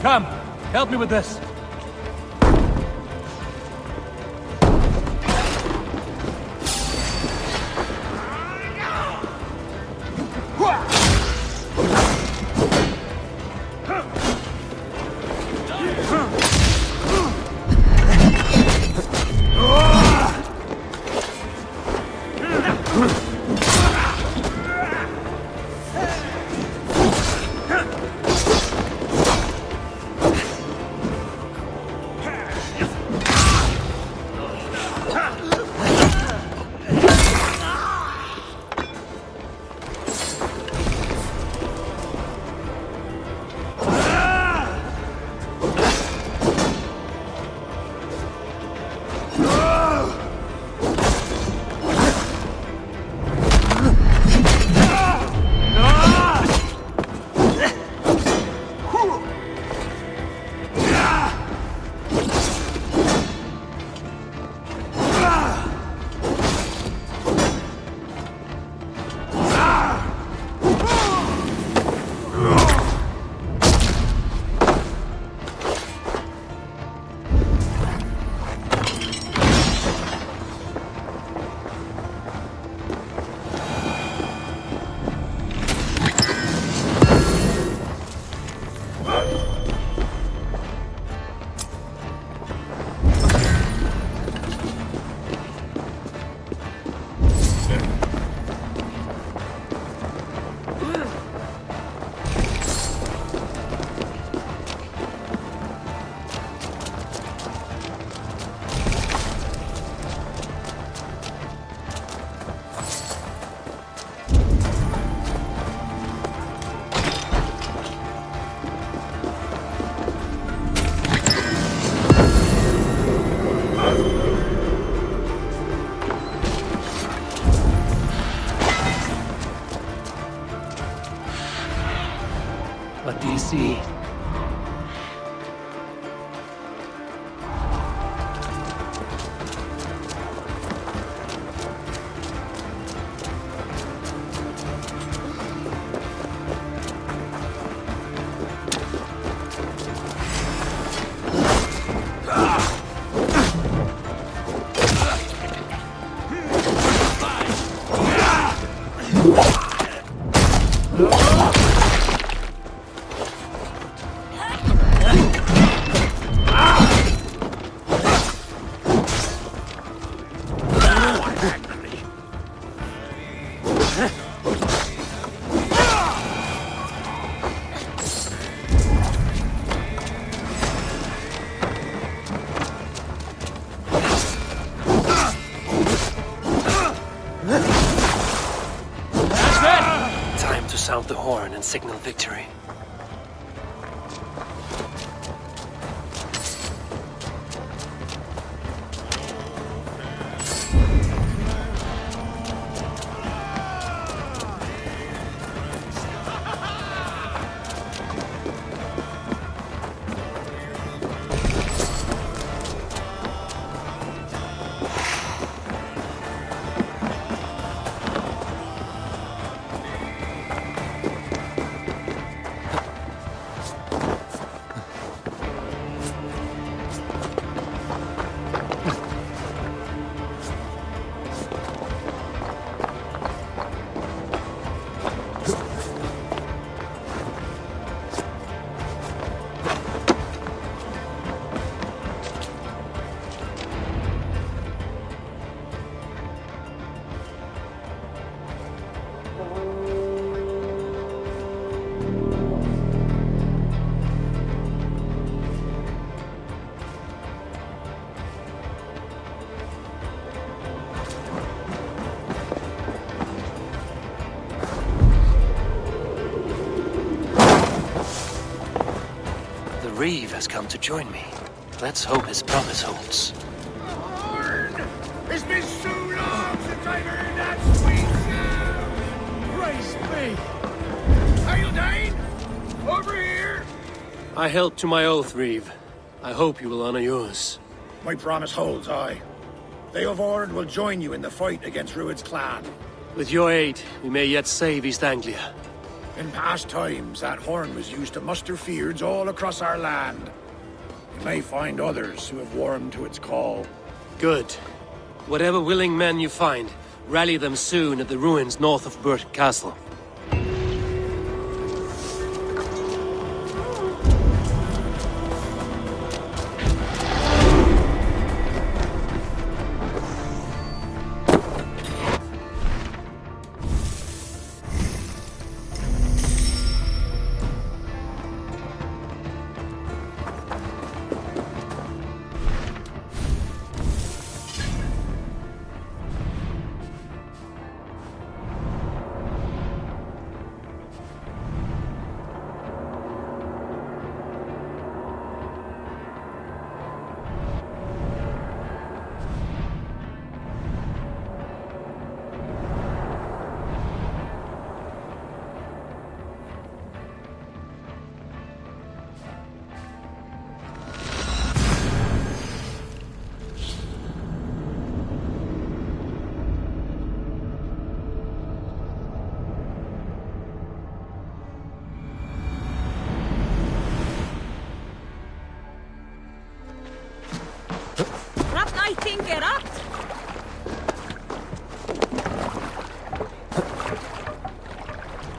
Come, help me with this. What do you see? Time to sound the horn and signal victory. Reeve has come to join me. Let's hope his promise holds. It's been so long since I've heard that sweet sound! Praise me! Are you dying? Over here! I held to my oath, Reeve. I hope you will honor yours. My promise holds, aye. They of Ord will join you in the fight against Rued's clan. With your aid, we may yet save East Anglia. In past times, that horn was used to muster fyrds all across our land. You may find others who have warmed to its call. Good. Whatever willing men you find, rally them soon at the ruins north of Burt Castle.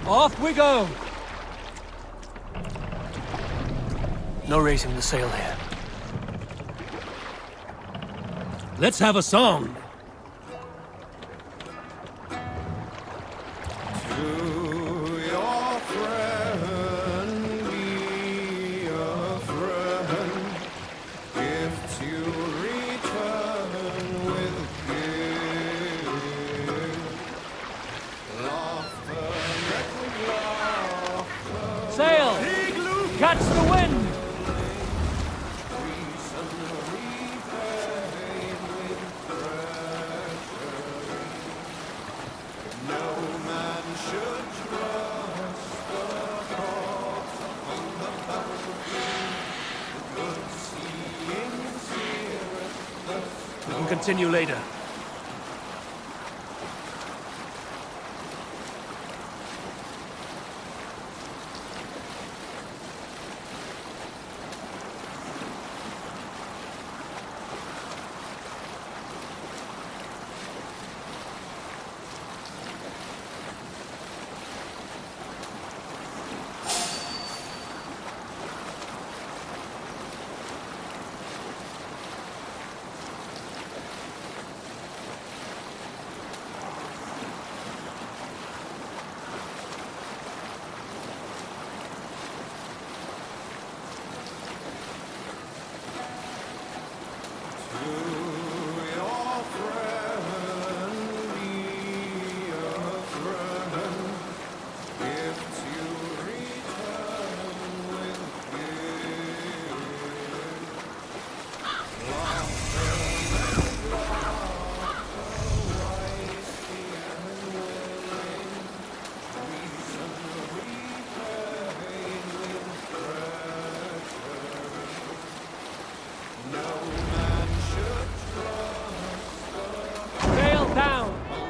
Off we go! No raising the sail here. Let's have a song! Sail! Catch the wind! We can continue later.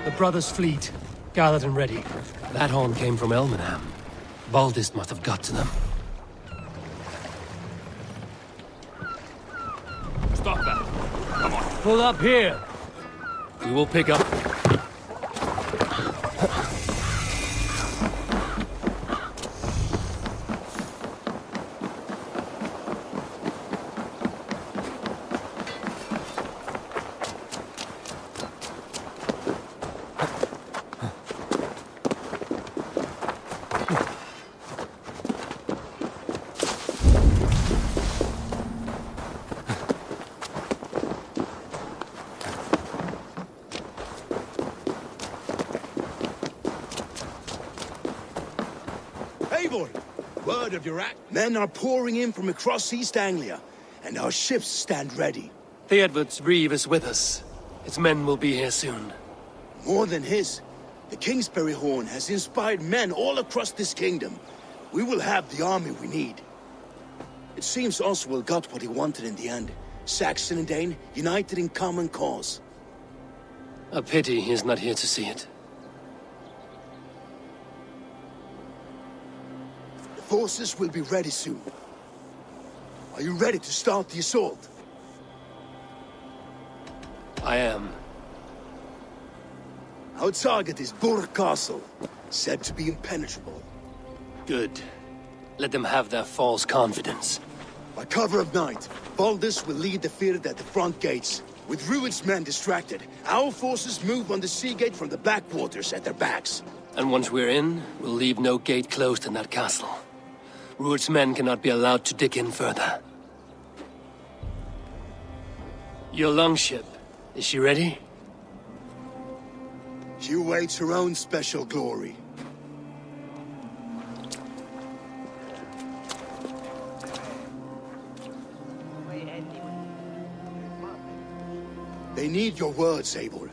The brothers' fleet, gathered and ready. That horn came from Elmenham. Baldist must have got to them. Stop that. Come on. Pull up here. We will pick up. Word of your act. Men are pouring in from across East Anglia, and our ships stand ready. Theodward's reeve is with us. Its men will be here soon. More than his. The Kingsbury Horn has inspired men all across this kingdom. We will have the army we need. It seems Oswald got what he wanted in the end. Saxon and Dane united in common cause. A pity he's not here to see it. forces will be ready soon. Are you ready to start the assault? I am. Our target is Burg Castle, said to be impenetrable. Good. Let them have their false confidence. By cover of night, Baldus will lead the field at the front gates. With Rued's men distracted, our forces move on the sea gate from the backwaters at their backs. And once we're in, we'll leave no gate closed in that castle. Rued's men cannot be allowed to dig in further. Your longship, is she ready? She awaits her own special glory. They need your words, Eivor.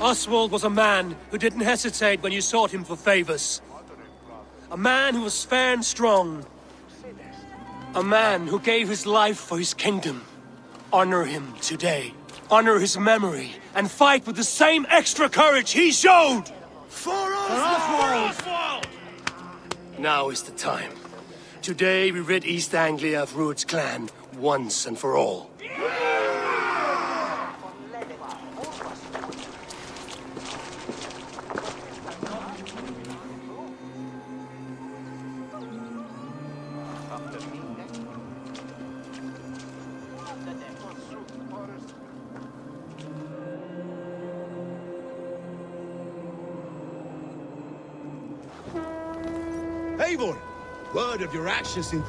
Oswald was a man who didn't hesitate when you sought him for favors. A man who was fair and strong. A man who gave his life for his kingdom. Honor him today. Honor his memory, and fight with the same extra courage he showed! For Oswald! Now is the time. Today we rid East Anglia of Rued's clan, once and for all. Eivor! Word of your actions in...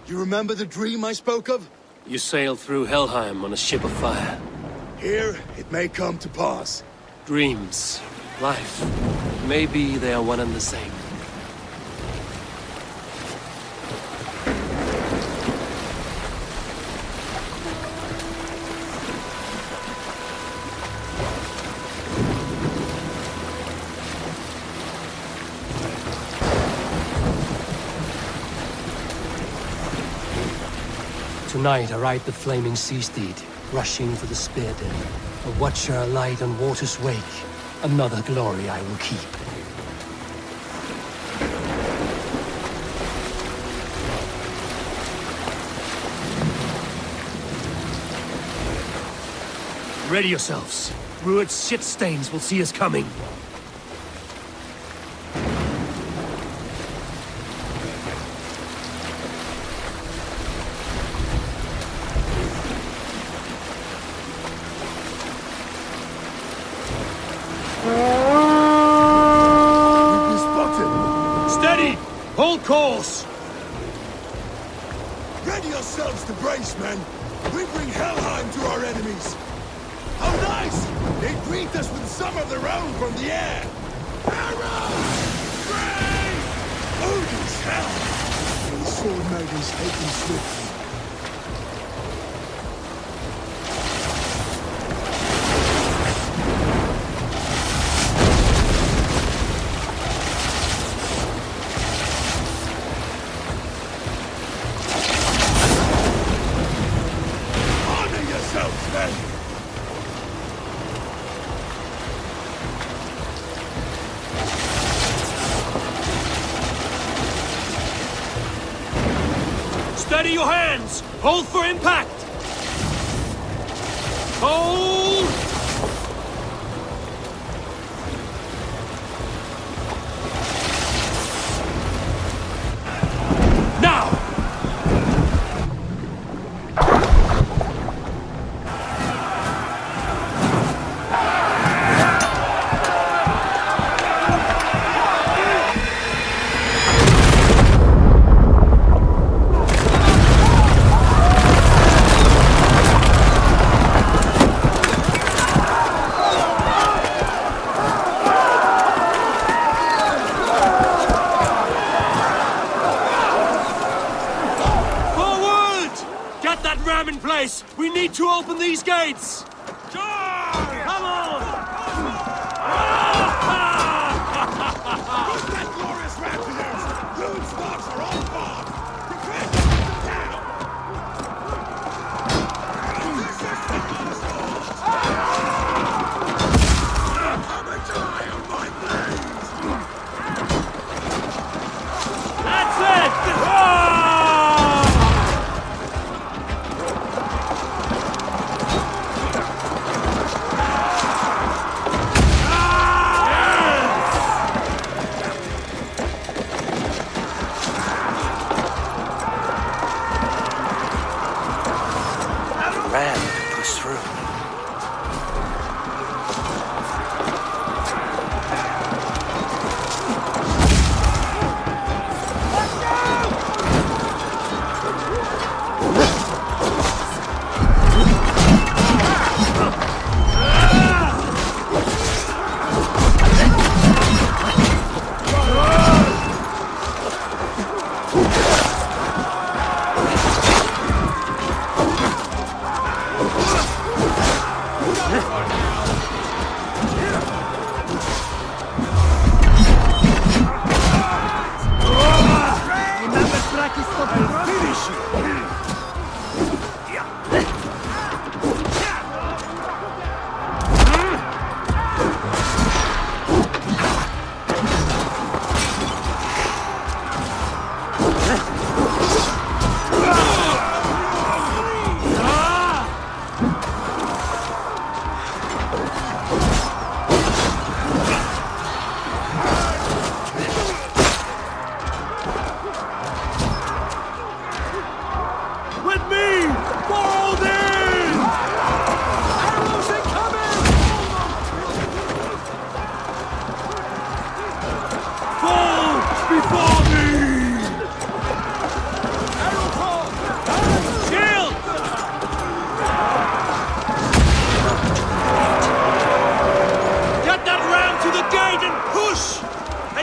You remember the dream I spoke of? You sailed through Helheim on a ship of fire. Here, it may come to pass. Dreams, life, maybe they are one and the same. Tonight I ride the flaming sea steed, rushing for the spear den. A watcher alight on water's wake. Another glory I will keep. Ready yourselves. Rued's shit stains will see us coming. Hold course! Ready yourselves to brace, men! We bring Helheim to our enemies! How nice! They greet us with some of their own from the air! Arrows! Brave! Odin's hell! The sword maidens taken swiftly. Steady your hands! Hold for impact! Hold! Now! We need to open these gates! Charge! Come on! Who's that glorious rapiers? Rude's dogs are all gone! Prepare to down! Come and die on my blades! That's it! Ram push through.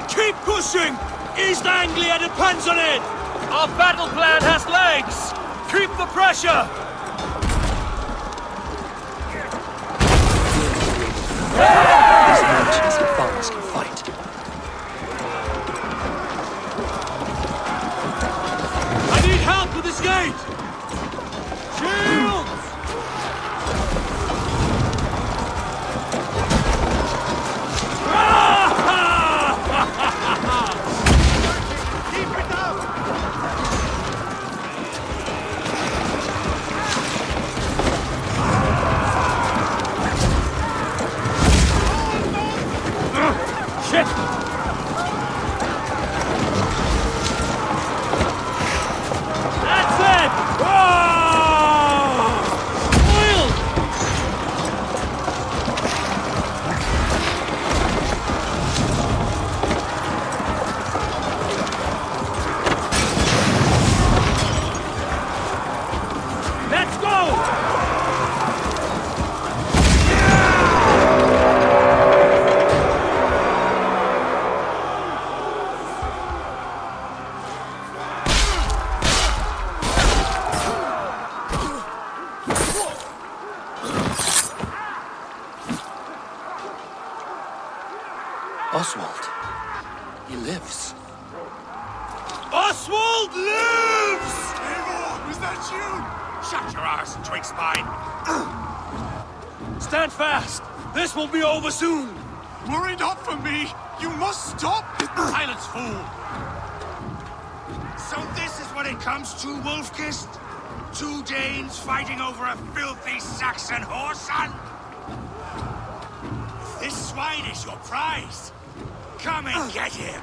Keep pushing! East Anglia depends on it! Our battle plan has legs! Keep the pressure! These merchants and farmers can fight. I need help with this gate! Shields! Shit! That's it! Whoa! Oil! Let's go! Oswald. He lives. Oswald lives! Eivor, is that you? Shut your arse, twig spine. Stand fast! This will be over soon! Worry not for me. You must stop. Silence, fool. So this is what it comes to, Wolfkist? 2 Danes fighting over a filthy Saxon whoreson? If this swine is your prize, come and get him.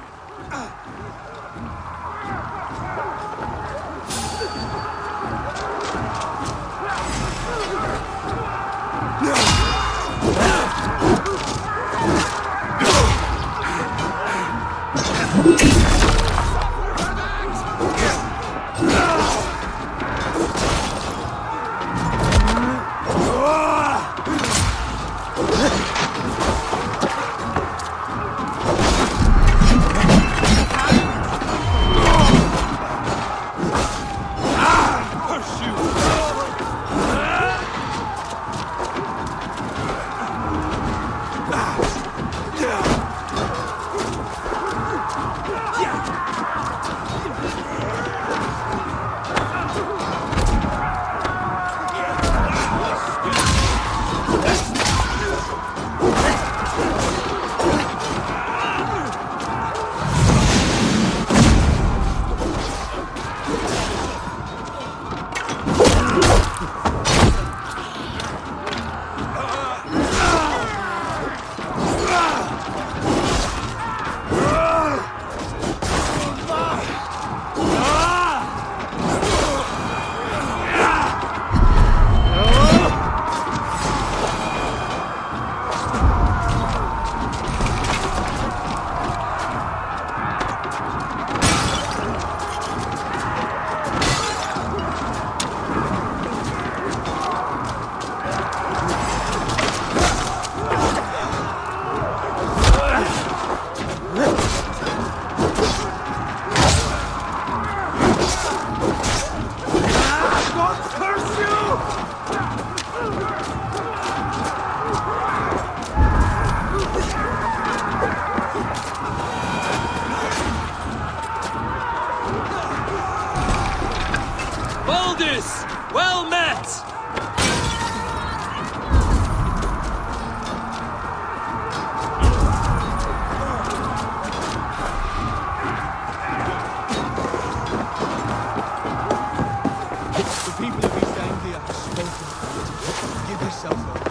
yourself over.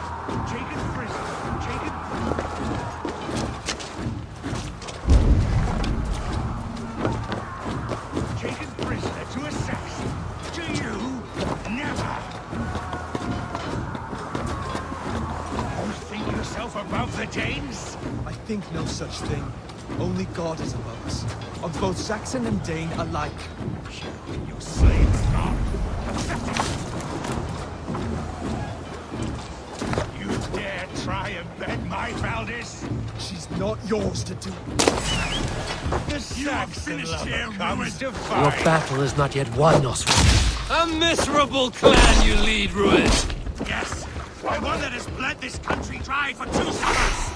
Taken prisoner. Taken. Taken prisoner to a Saxon. To you, never. You think yourself above the Danes? I think no such thing. Only God is above us. Of both Saxon and Dane alike. You slave God. You dare try and bend my Valdis? She's not yours to do. The Saxon lover comes to Your fight. battle is not yet won, Oswald. A miserable clan you lead, Rued. Yes, the one that has bled this country dry for 2 summers.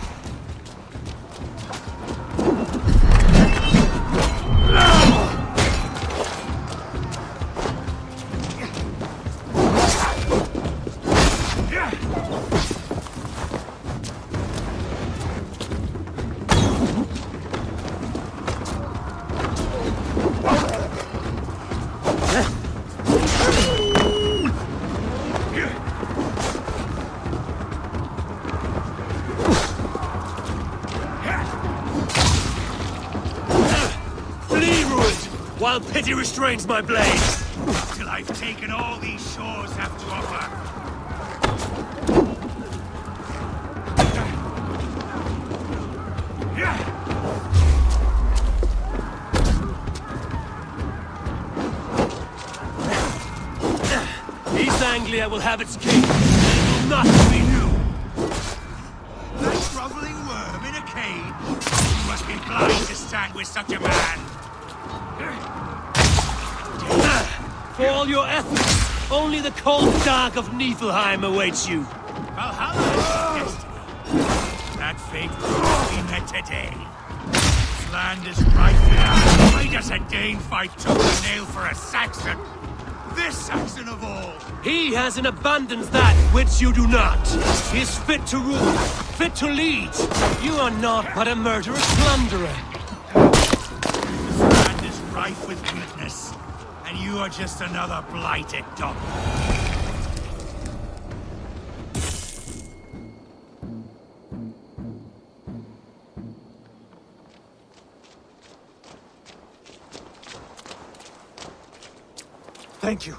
While pity restrains my blades. Till I've taken all these shores have to offer. East Anglia will have its king, and it will not be you. That groveling worm in a cage? You must be blind to stand with such a man. For all your efforts, only the cold dark of Niflheim awaits you. Valhalla is destiny. That fate will be met today. This land is rife now. Why does a Dane fight tooth and nail for a Saxon? This Saxon of all! He has in abundance that which you do not. He is fit to rule, fit to lead. You are not but a murderous plunderer. This land is rife with weakness. And you are just another blighted dog. Thank you.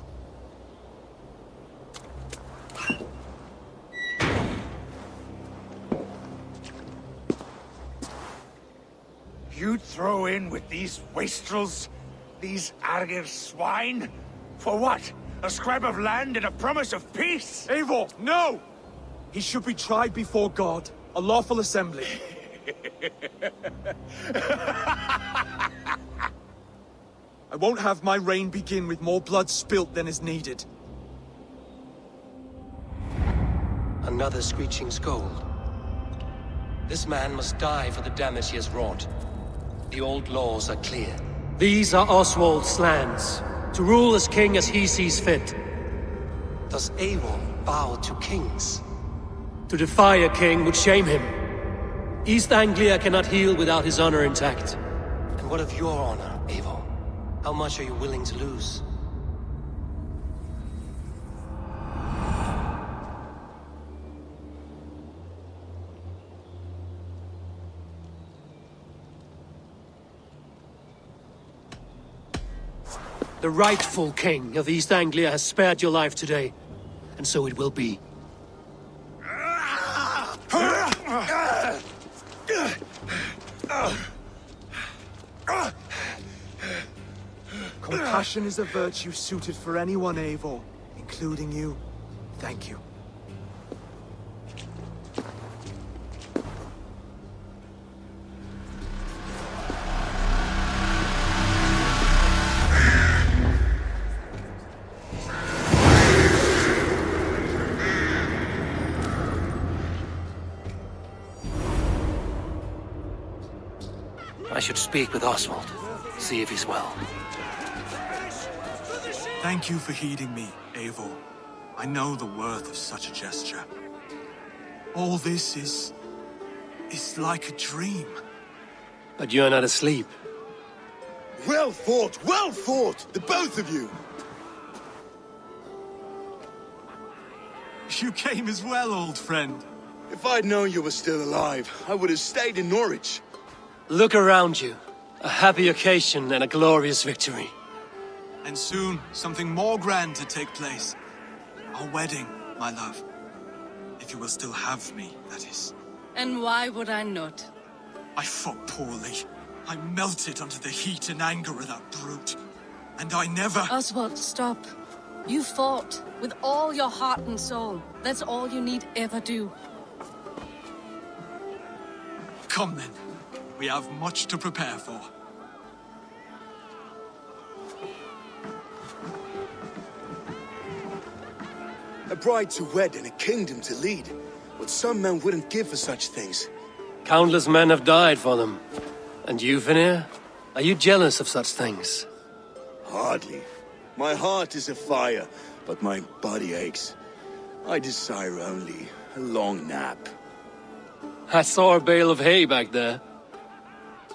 You throw in with these wastrels? These Argir swine? For what? A scrap of land and a promise of peace? Eivor, no! He should be tried before God, a lawful assembly. I won't have my reign begin with more blood spilt than is needed. Another screeching scold. This man must die for the damage he has wrought. The old laws are clear. These are Oswald's lands, to rule as king as he sees fit. Does Eivor bow to kings? To defy a king would shame him. East Anglia cannot heal without his honor intact. And what of your honor, Eivor? How much are you willing to lose? The rightful king of East Anglia has spared your life today, and so it will be. Compassion is a virtue suited for anyone, Eivor, including you. Thank you. I should speak with Oswald, see if he's well. Thank you for heeding me, Eivor. I know the worth of such a gesture. All this is like a dream. But you're not asleep. Well fought, the both of you! You came as well, old friend. If I'd known you were still alive, I would have stayed in Norwich. Look around you. A happy occasion and a glorious victory. And soon, something more grand to take place. Our wedding, my love. If you will still have me, that is. And why would I not? I fought poorly. I melted under the heat and anger of that brute. And I never... Oswald, stop. You fought with all your heart and soul. That's all you need ever do. Come then. We have much to prepare for. A bride to wed and a kingdom to lead. What some men wouldn't give for such things. Countless men have died for them. And you, Vanir? Are you jealous of such things? Hardly. My heart is afire, but my body aches. I desire only a long nap. I saw a bale of hay back there.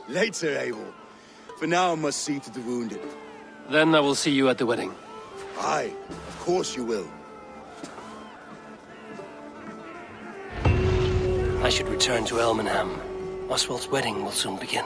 Later, Abel. For now, I must see to the wounded. Then I will see you at the wedding. Aye, of course you will. I should return to Elmenham. Oswald's wedding will soon begin.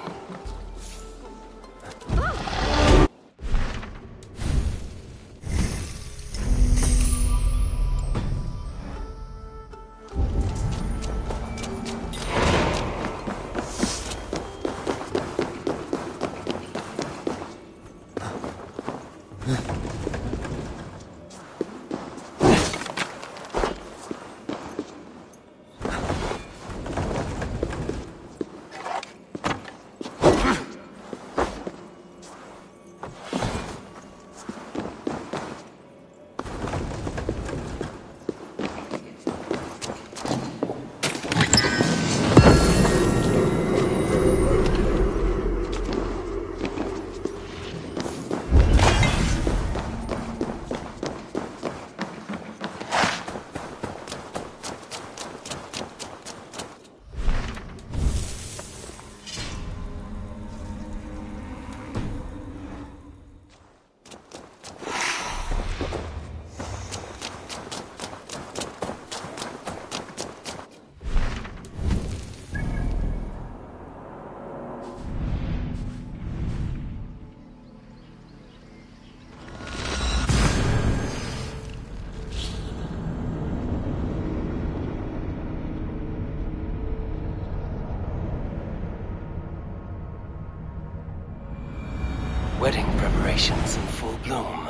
Wedding preparations in full bloom.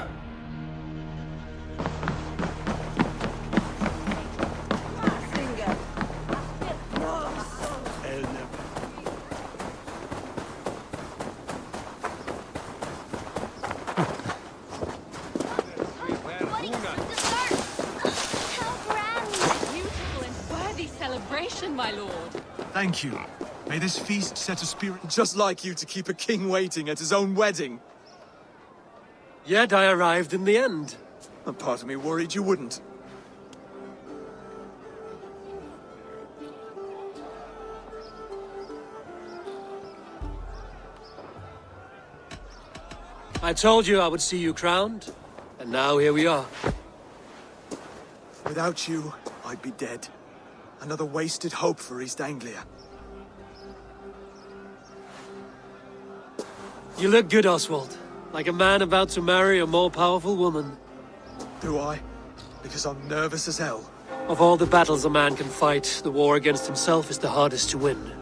Celebration, my lord. Thank you. May this feast set a spirit just like you to keep a king waiting at his own wedding. Yet I arrived in the end. A part of me worried you wouldn't. I told you I would see you crowned, and now here we are. Without you, I'd be dead. Another wasted hope for East Anglia. You look good, Oswald. Like a man about to marry a more powerful woman. Do I? Because I'm nervous as hell. Of all the battles a man can fight, the war against himself is the hardest to win.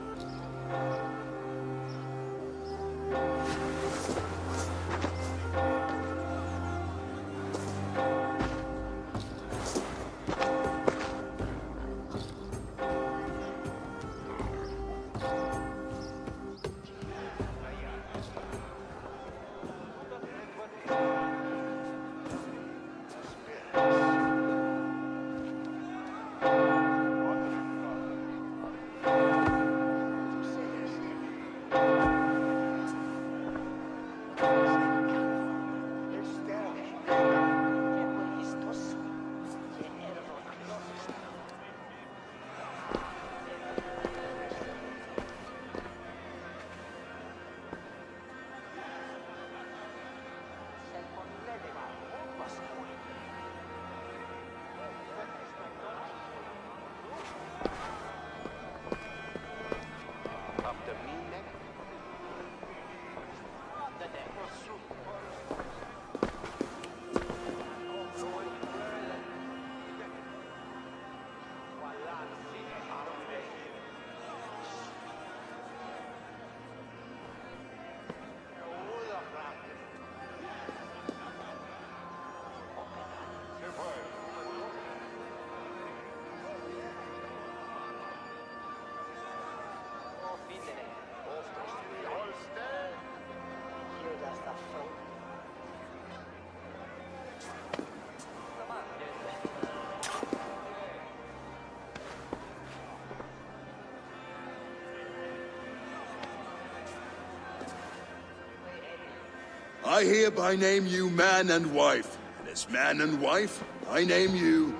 I hereby name you man and wife. And as man and wife, I name you...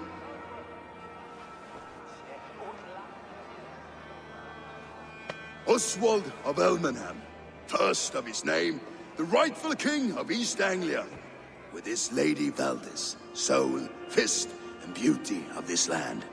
Oswald of Elmenham, first of his name, the rightful king of East Anglia, with his lady Valdis, soul, fist, and beauty of this land.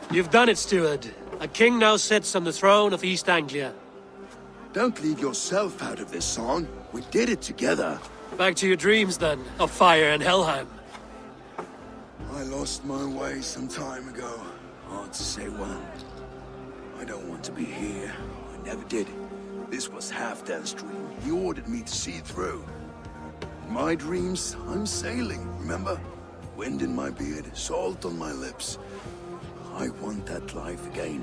You've done it, steward. A king now sits on the throne of East Anglia. Don't leave yourself out of this song. We did it together. Back to your dreams, then, of fire and Helheim. I lost my way some time ago. Hard to say when. I don't want to be here. I never did. This was Halfdan's dream. He ordered me to see through. In my dreams, I'm sailing, remember? Wind in my beard, salt on my lips. I want that life again.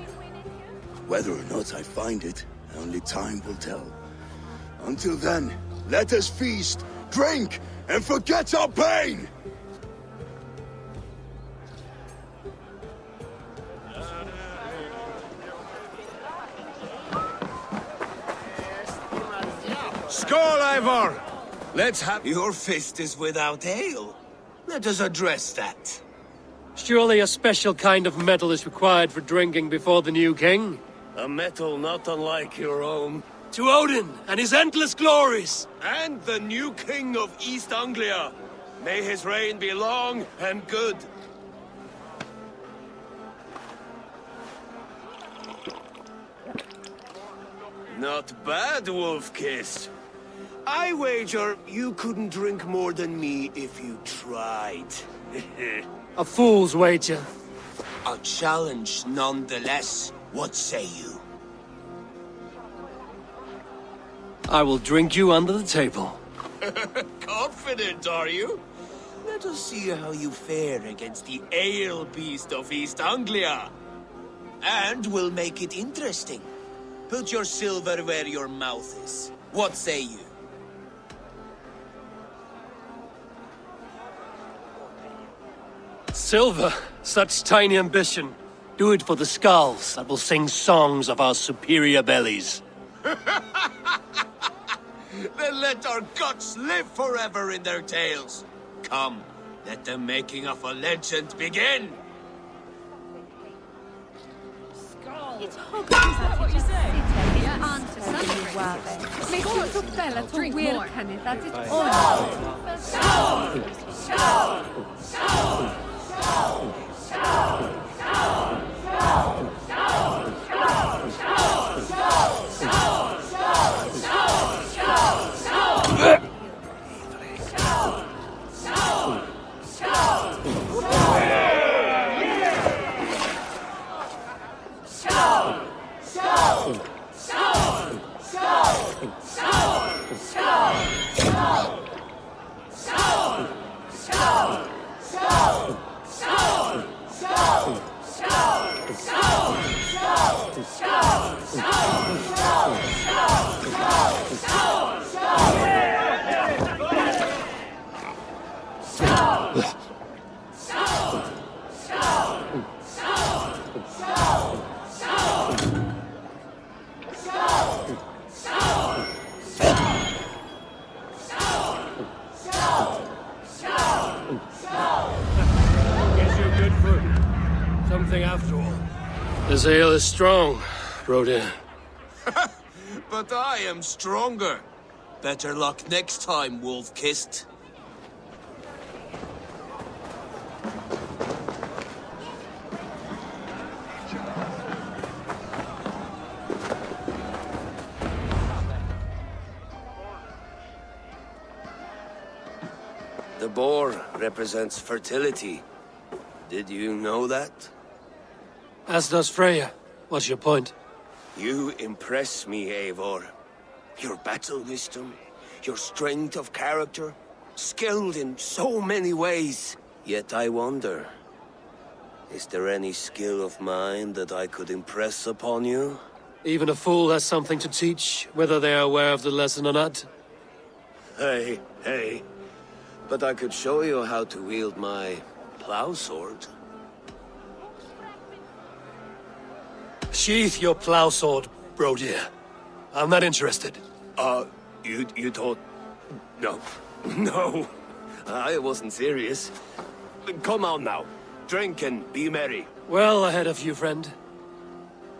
Whether or not I find it, only time will tell. Until then, let us feast, drink, and forget our pain! Skål, Eivor! Let's have... Your fist is without ale. Let us address that. Surely a special kind of metal is required for drinking before the new king? A metal not unlike your own. To Odin and his endless glories! And the new king of East Anglia. May his reign be long and good. Not bad, Wolf-Kiss. I wager you couldn't drink more than me if you tried. A fool's wager. A challenge nonetheless. What say you? I will drink you under the table. Confident, are you? Let us see how you fare against the ale beast of East Anglia. And we'll make it interesting. Put your silver where your mouth is. What say you? Silver, such tiny ambition. Do it for the skulls that will sing songs of our superior bellies. Then let our guts live forever in their tails. Come, let the making of a legend begin. It's what you say. Metti tutta la tua virkane, that's it Something after all. This ale is strong, Rodin. But I am stronger. Better luck next time, Wolf-Kissed. The boar represents fertility. Did you know that? As does Freya. What's your point? You impress me, Eivor. Your battle wisdom, your strength of character, skilled in so many ways. Yet I wonder, is there any skill of mine that I could impress upon you? Even a fool has something to teach, whether they are aware of the lesson or not. Hey. But I could show you how to wield my plow sword. Sheath your plow sword, bro dear. I'm not interested. You thought... No. No. I wasn't serious. Come on now. Drink and be merry. Well ahead of you, friend.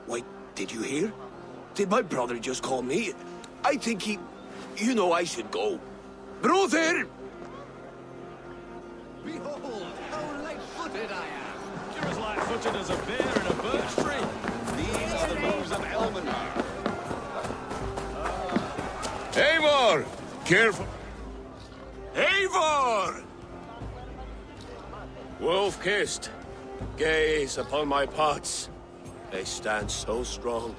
Wait, did you hear? Did my brother just call me? I think he... You know I should go. Brother! Behold, how light-footed I am. You're as light-footed as a bear in a birch tree. These are the moves of Elmenar. Eivor! Careful! Eivor! Wolf-kissed, gaze upon my pots. They stand so strong.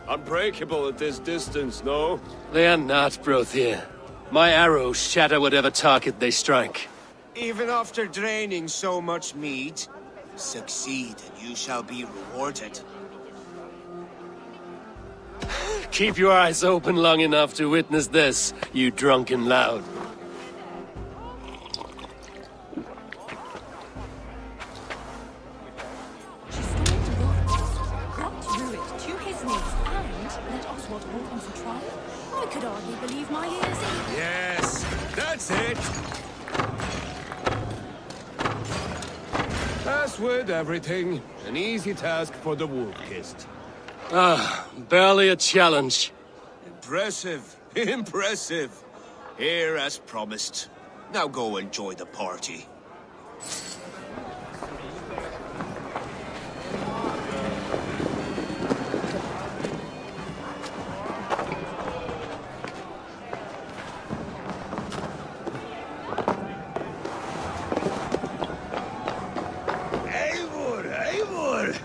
Unbreakable at this distance, no? They are not, Brothier. My arrows shatter whatever target they strike. Even after draining so much meat, succeed and you shall be rewarded. Keep your eyes open long enough to witness this, you drunken loud. Dropped Rued to his knees and let Oswald hold him for trial? I could hardly believe my ears either. Yes, that's it. As with everything, an easy task for the wolf-kissed. Barely a challenge. Impressive, impressive. Here as promised. Now go enjoy the party. Eivor!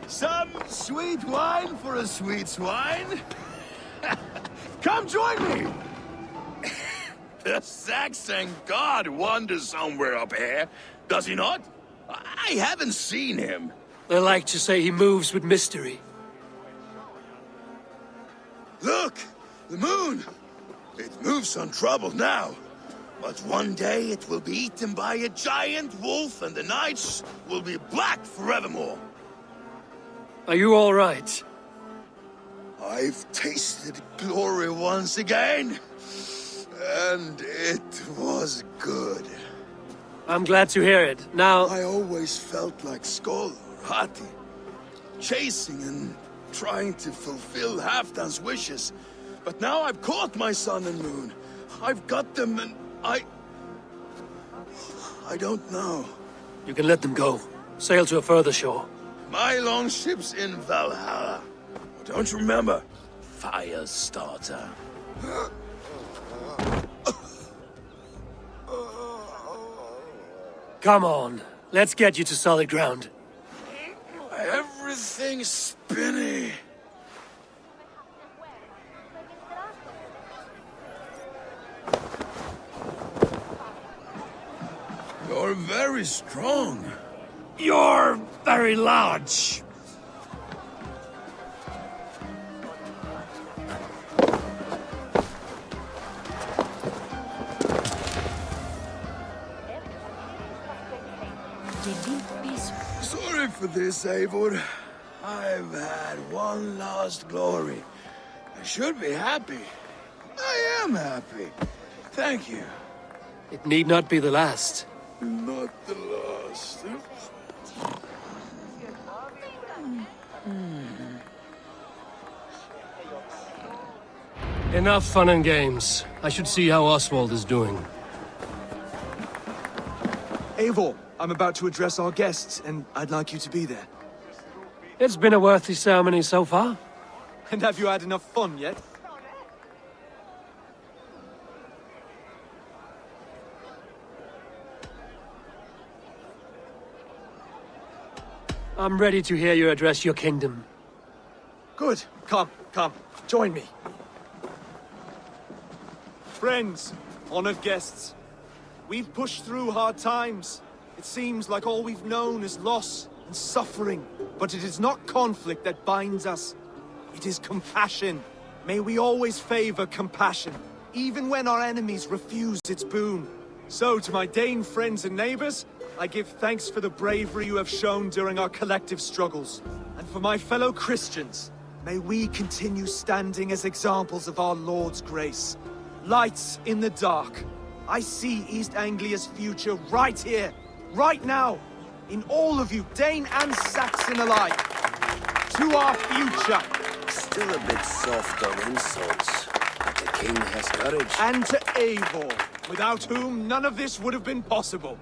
Some sweet wine for a sweet swine? Come join me! The Saxon god wanders somewhere up here, does he not? I haven't seen him. They like to say he moves with mystery. Look! The moon! It moves untroubled now. But one day it will be eaten by a giant wolf and the nights will be black forevermore. Are you all right? I've tasted glory once again. And it was good. I'm glad to hear it. Now... I always felt like Skoll or Hati. Chasing and trying to fulfill Halfdan's wishes. But now I've caught my sun and moon. I've got them and I don't know. You can let them go. Sail to a further shore. My longship's in Valhalla. Don't you remember? Firestarter. Come on. Let's get you to solid ground. Everything's spinny. You're very strong. You're very large. Sorry for this, Eivor. I've had one last glory. I should be happy. I am happy. Thank you. It need not be the last. Not the last. Enough fun and games. I should see how Oswald is doing. Eivor, I'm about to address our guests, and I'd like you to be there. It's been a worthy ceremony so far. And have you had enough fun yet? I'm ready to hear you address your kingdom. Good. Come. Join me. Friends, honored guests, we've pushed through hard times. It seems like all we've known is loss and suffering, but it is not conflict that binds us. It is compassion. May we always favor compassion, even when our enemies refuse its boon. So, to my Dane friends and neighbors, I give thanks for the bravery you have shown during our collective struggles. And for my fellow Christians, may we continue standing as examples of our Lord's grace. Lights in the dark. I see East Anglia's future right here, right now, in all of you, Dane and Saxon alike. To our future. Still a bit soft on insults. The king has courage. And to Eivor, without whom none of this would have been possible.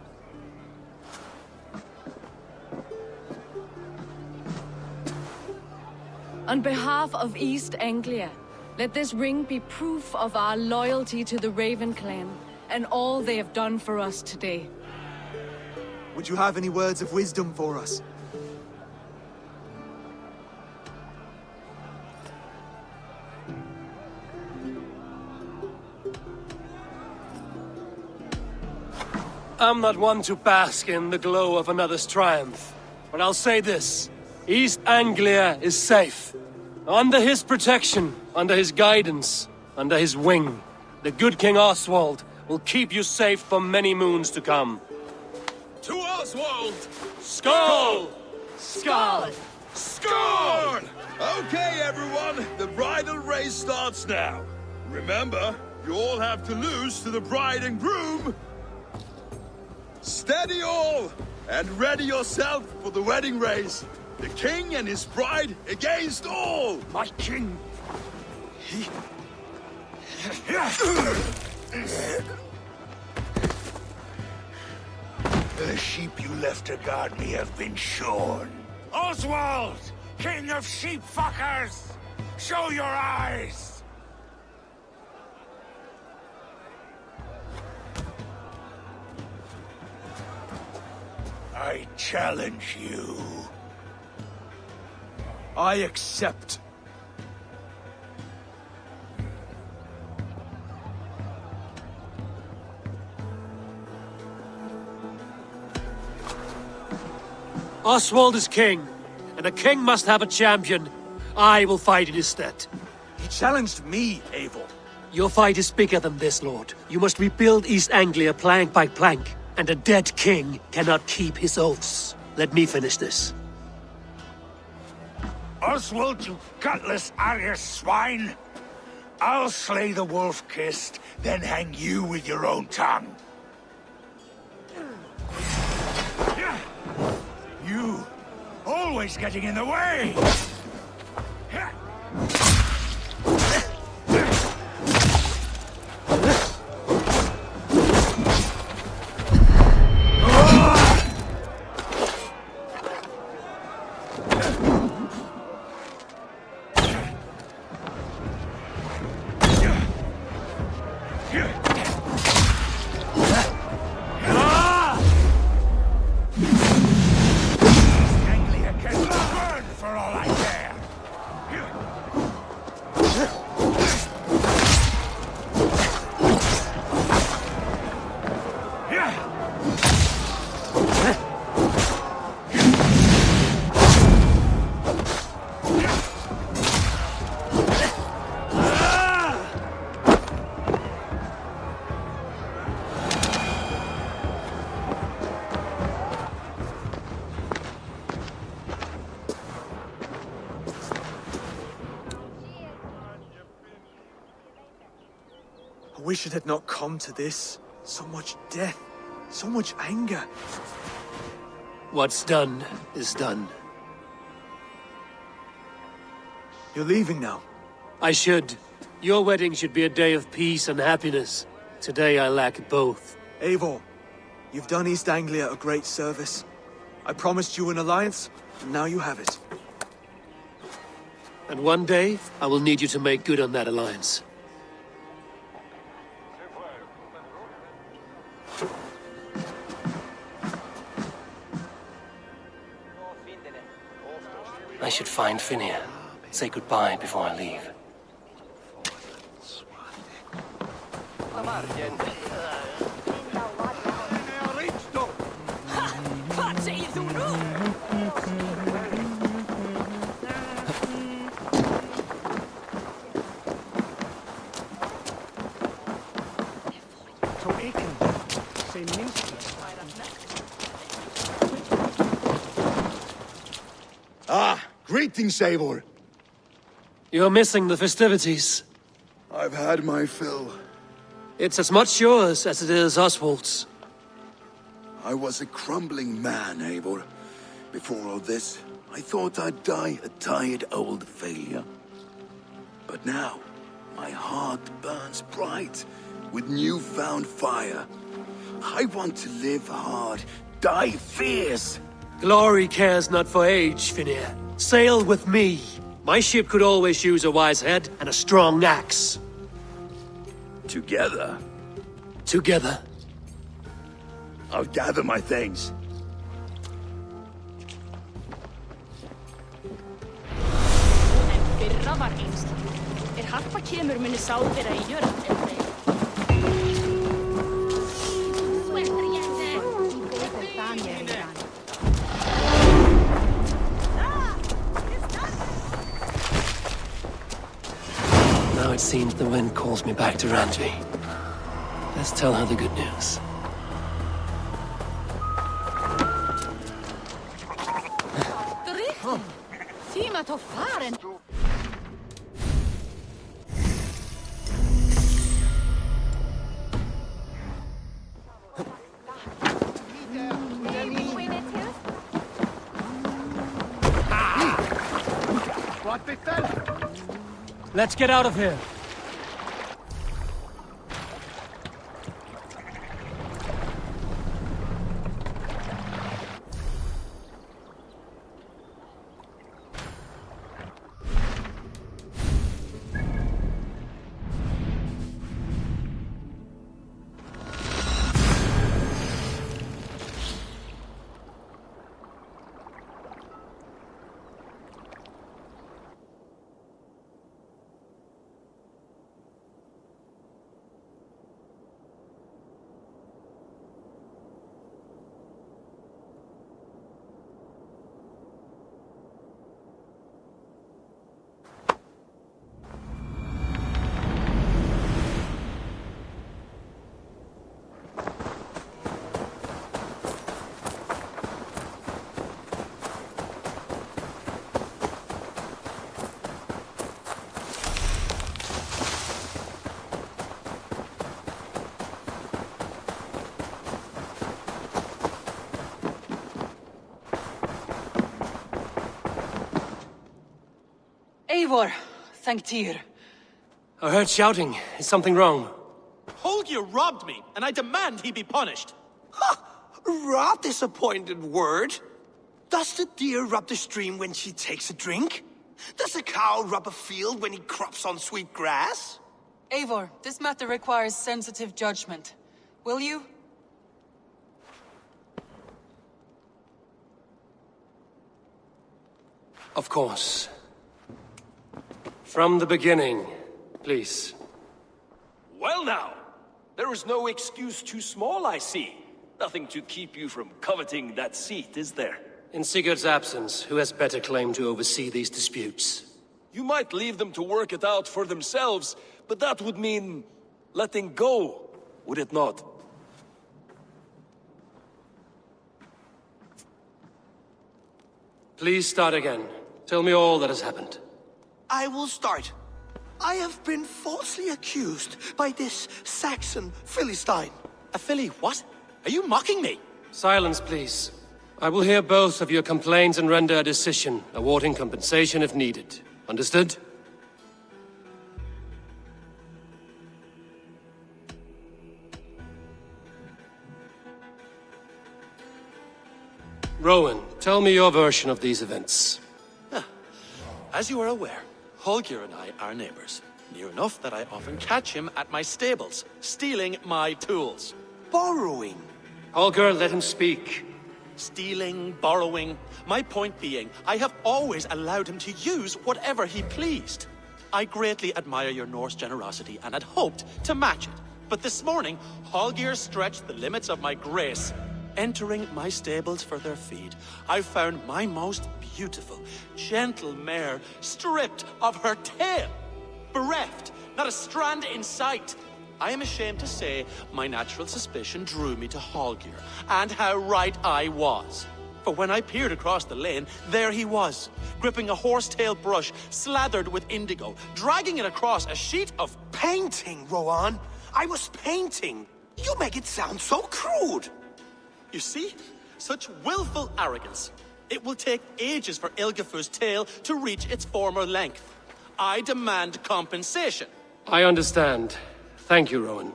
On behalf of East Anglia, let this ring be proof of our loyalty to the Raven clan and all they have done for us today. Would you have any words of wisdom for us? I'm not one to bask in the glow of another's triumph, but I'll say this. East Anglia is safe. Under his protection, under his guidance, under his wing, the good King Oswald will keep you safe for many moons to come. To Oswald! Skull! Skull! Score! Okay, everyone, the bridal race starts now. Remember, you all have to lose to the bride and groom. Steady all, and ready yourself for the wedding race. The king and his bride against all! My king! The sheep you left to guard me have been shorn. Oswald! King of sheep fuckers! Show your eyes! I challenge you. I accept. Oswald is king, and a king must have a champion. I will fight in his stead. He challenged me, Eivor. Your fight is bigger than this, Lord. You must rebuild East Anglia plank by plank, and a dead king cannot keep his oaths. Let me finish this. Oswald, you gutless Irish swine! I'll slay the wolf-kissed, then hang you with your own tongue. You, always getting in the way! I wish it had not come to this. So much death, so much anger. What's done is done. You're leaving now. I should. Your wedding should be a day of peace and happiness. Today I lack both. Eivor, you've done East Anglia a great service. I promised you an alliance, and now you have it. And one day, I will need you to make good on that alliance. I should find Finnea. Say goodbye before I leave. Vad säger du nu? Ah, greetings, Eivor. You're missing the festivities. I've had my fill. It's as much yours as it is Oswald's. I was a crumbling man, Eivor. Before all this, I thought I'd die a tired old failure. But now, my heart burns bright with newfound fire. I want to live hard, die fierce. Glory cares not for age, Finir. Sail with me. My ship could always use a wise head and a strong axe. Together? Together. I'll gather my things. Fyrra var einst. Harpa kemur muni sá þeirra í jörð. Now it seems the wind calls me back to Randvi. Let's tell her the good news. Tíma tó farin. Let's get out of here. Eivor, thank Tyr. I heard shouting. Is something wrong? Holger robbed me, and I demand he be punished. Rot disappointed word. Does the deer rub the stream when she takes a drink? Does a cow rub a field when he crops on sweet grass? Eivor, this matter requires sensitive judgment. Will you? Of course. From the beginning, please. Well now, there is no excuse too small, I see. Nothing to keep you from coveting that seat, is there? In Sigurd's absence, who has better claim to oversee these disputes? You might leave them to work it out for themselves, but that would mean letting go, would it not? Please start again. Tell me all that has happened. I will start. I have been falsely accused by this Saxon Philistine. A Philly what? Are you mocking me? Silence, please. I will hear both of your complaints and render a decision, awarding compensation if needed. Understood? Rowan, tell me your version of these events. As you are aware, Holger and I are neighbors. Near enough that I often catch him at my stables, stealing my tools. Borrowing. Holger, let him speak. Stealing, borrowing. My point being, I have always allowed him to use whatever he pleased. I greatly admire your Norse generosity and had hoped to match it. But this morning, Hallgeir stretched the limits of my grace. Entering my stables for their feed, I found my most beautiful, gentle mare stripped of her tail. Bereft, not a strand in sight. I am ashamed to say my natural suspicion drew me to Hallgeir, and how right I was. For when I peered across the lane, there he was, gripping a horsetail brush slathered with indigo, dragging it across a sheet of Painting, Rowan! I was painting! You make it sound so crude! You see? Such willful arrogance. It will take ages for Ilgafur's tail to reach its former length. I demand compensation. I understand. Thank you, Rowan.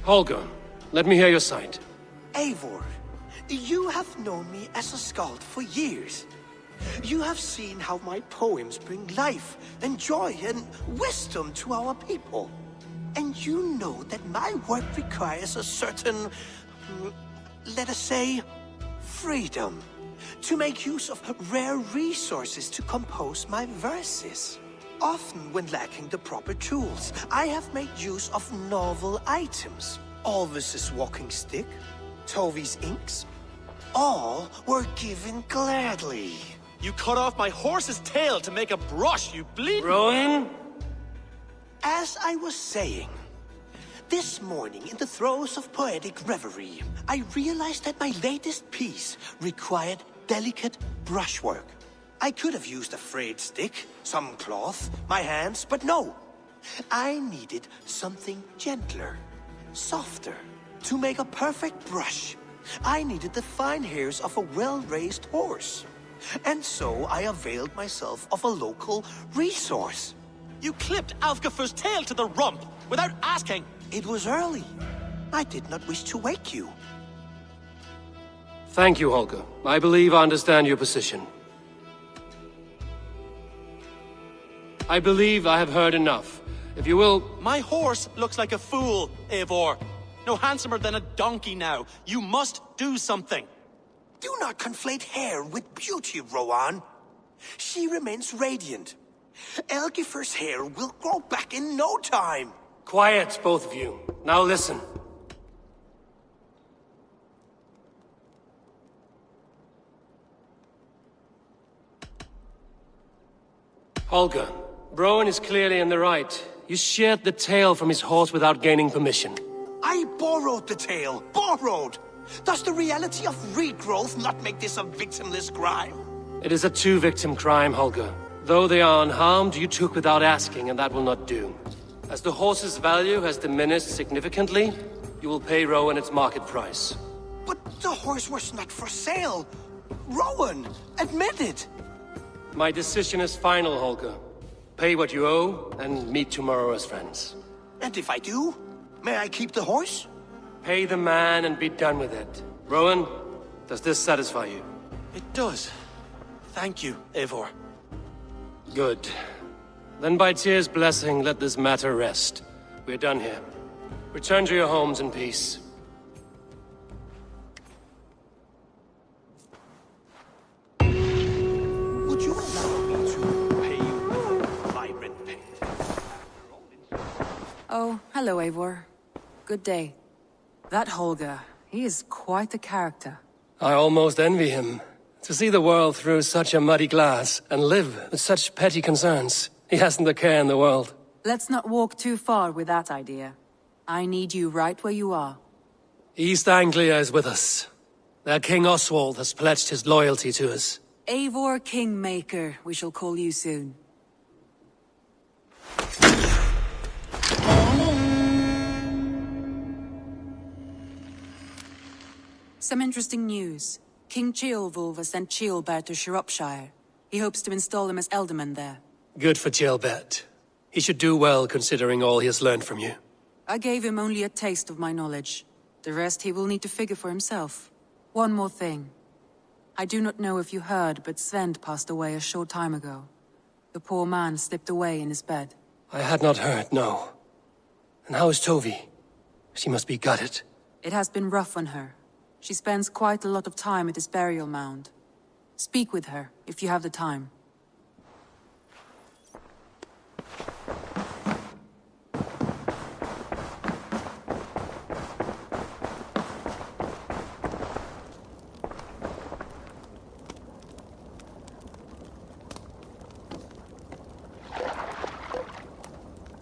Holger, let me hear your side. Eivor, you have known me as a skald for years. You have seen how my poems bring life and joy and wisdom to our people. And you know that my work requires a certain, let us say, freedom, to make use of rare resources to compose my verses. Often when lacking the proper tools, I have made use of novel items. Alvis's walking stick, Tovi's inks, all were given gladly. You cut off my horse's tail to make a brush, you bleed. Rowan? As I was saying, this morning in the throes of poetic reverie, I realized that my latest piece required delicate brushwork. I could have used a frayed stick, some cloth, my hands, but no. I needed something gentler, softer. To make a perfect brush, I needed the fine hairs of a well-raised horse. And so I availed myself of a local resource. You clipped Alfgafur's tail to the rump, without asking. It was early. I did not wish to wake you. Thank you, Holger. I believe I understand your position. I believe I have heard enough. If you will... My horse looks like a fool, Eivor. No handsomer than a donkey now. You must do something. Do not conflate hair with beauty, Rowan. She remains radiant. Elgifer's hair will grow back in no time. Quiet, both of you. Now listen. Holger, Rowan is clearly in the right. You sheared the tail from his horse without gaining permission. I borrowed the tail. Borrowed! Does the reality of regrowth not make this a victimless crime? It is a two-victim crime, Holger. Though they are unharmed, you took without asking, and that will not do. As the horse's value has diminished significantly, you will pay Rowan its market price. But the horse was not for sale. Rowan, admit it. My decision is final, Holger. Pay what you owe, and meet tomorrow as friends. And if I do, may I keep the horse? Pay the man and be done with it. Rowan, does this satisfy you? It does. Thank you, Eivor. Good. Then by Tyr's blessing, let this matter rest. We're done here. Return to your homes in peace. Would you allow me to pay you with vibrant paint? Oh, hello, Eivor. Good day. That Holger, he is quite a character. I almost envy him. To see the world through such a muddy glass, and live with such petty concerns. He hasn't a care in the world. Let's not walk too far with that idea. I need you right where you are. East Anglia is with us. Their King Oswald has pledged his loyalty to us. Eivor Kingmaker, we shall call you soon. Some interesting news. King Ceolwulf has sent Ceolbert to Shropshire. He hopes to install him as Elderman there. Good for Ceolbert. He should do well considering all he has learned from you. I gave him only a taste of my knowledge. The rest he will need to figure for himself. One more thing. I do not know if you heard, but Sven passed away a short time ago. The poor man slipped away in his bed. I had not heard, no. And how is Tovi? She must be gutted. It has been rough on her. She spends quite a lot of time at his burial mound. Speak with her, if you have the time.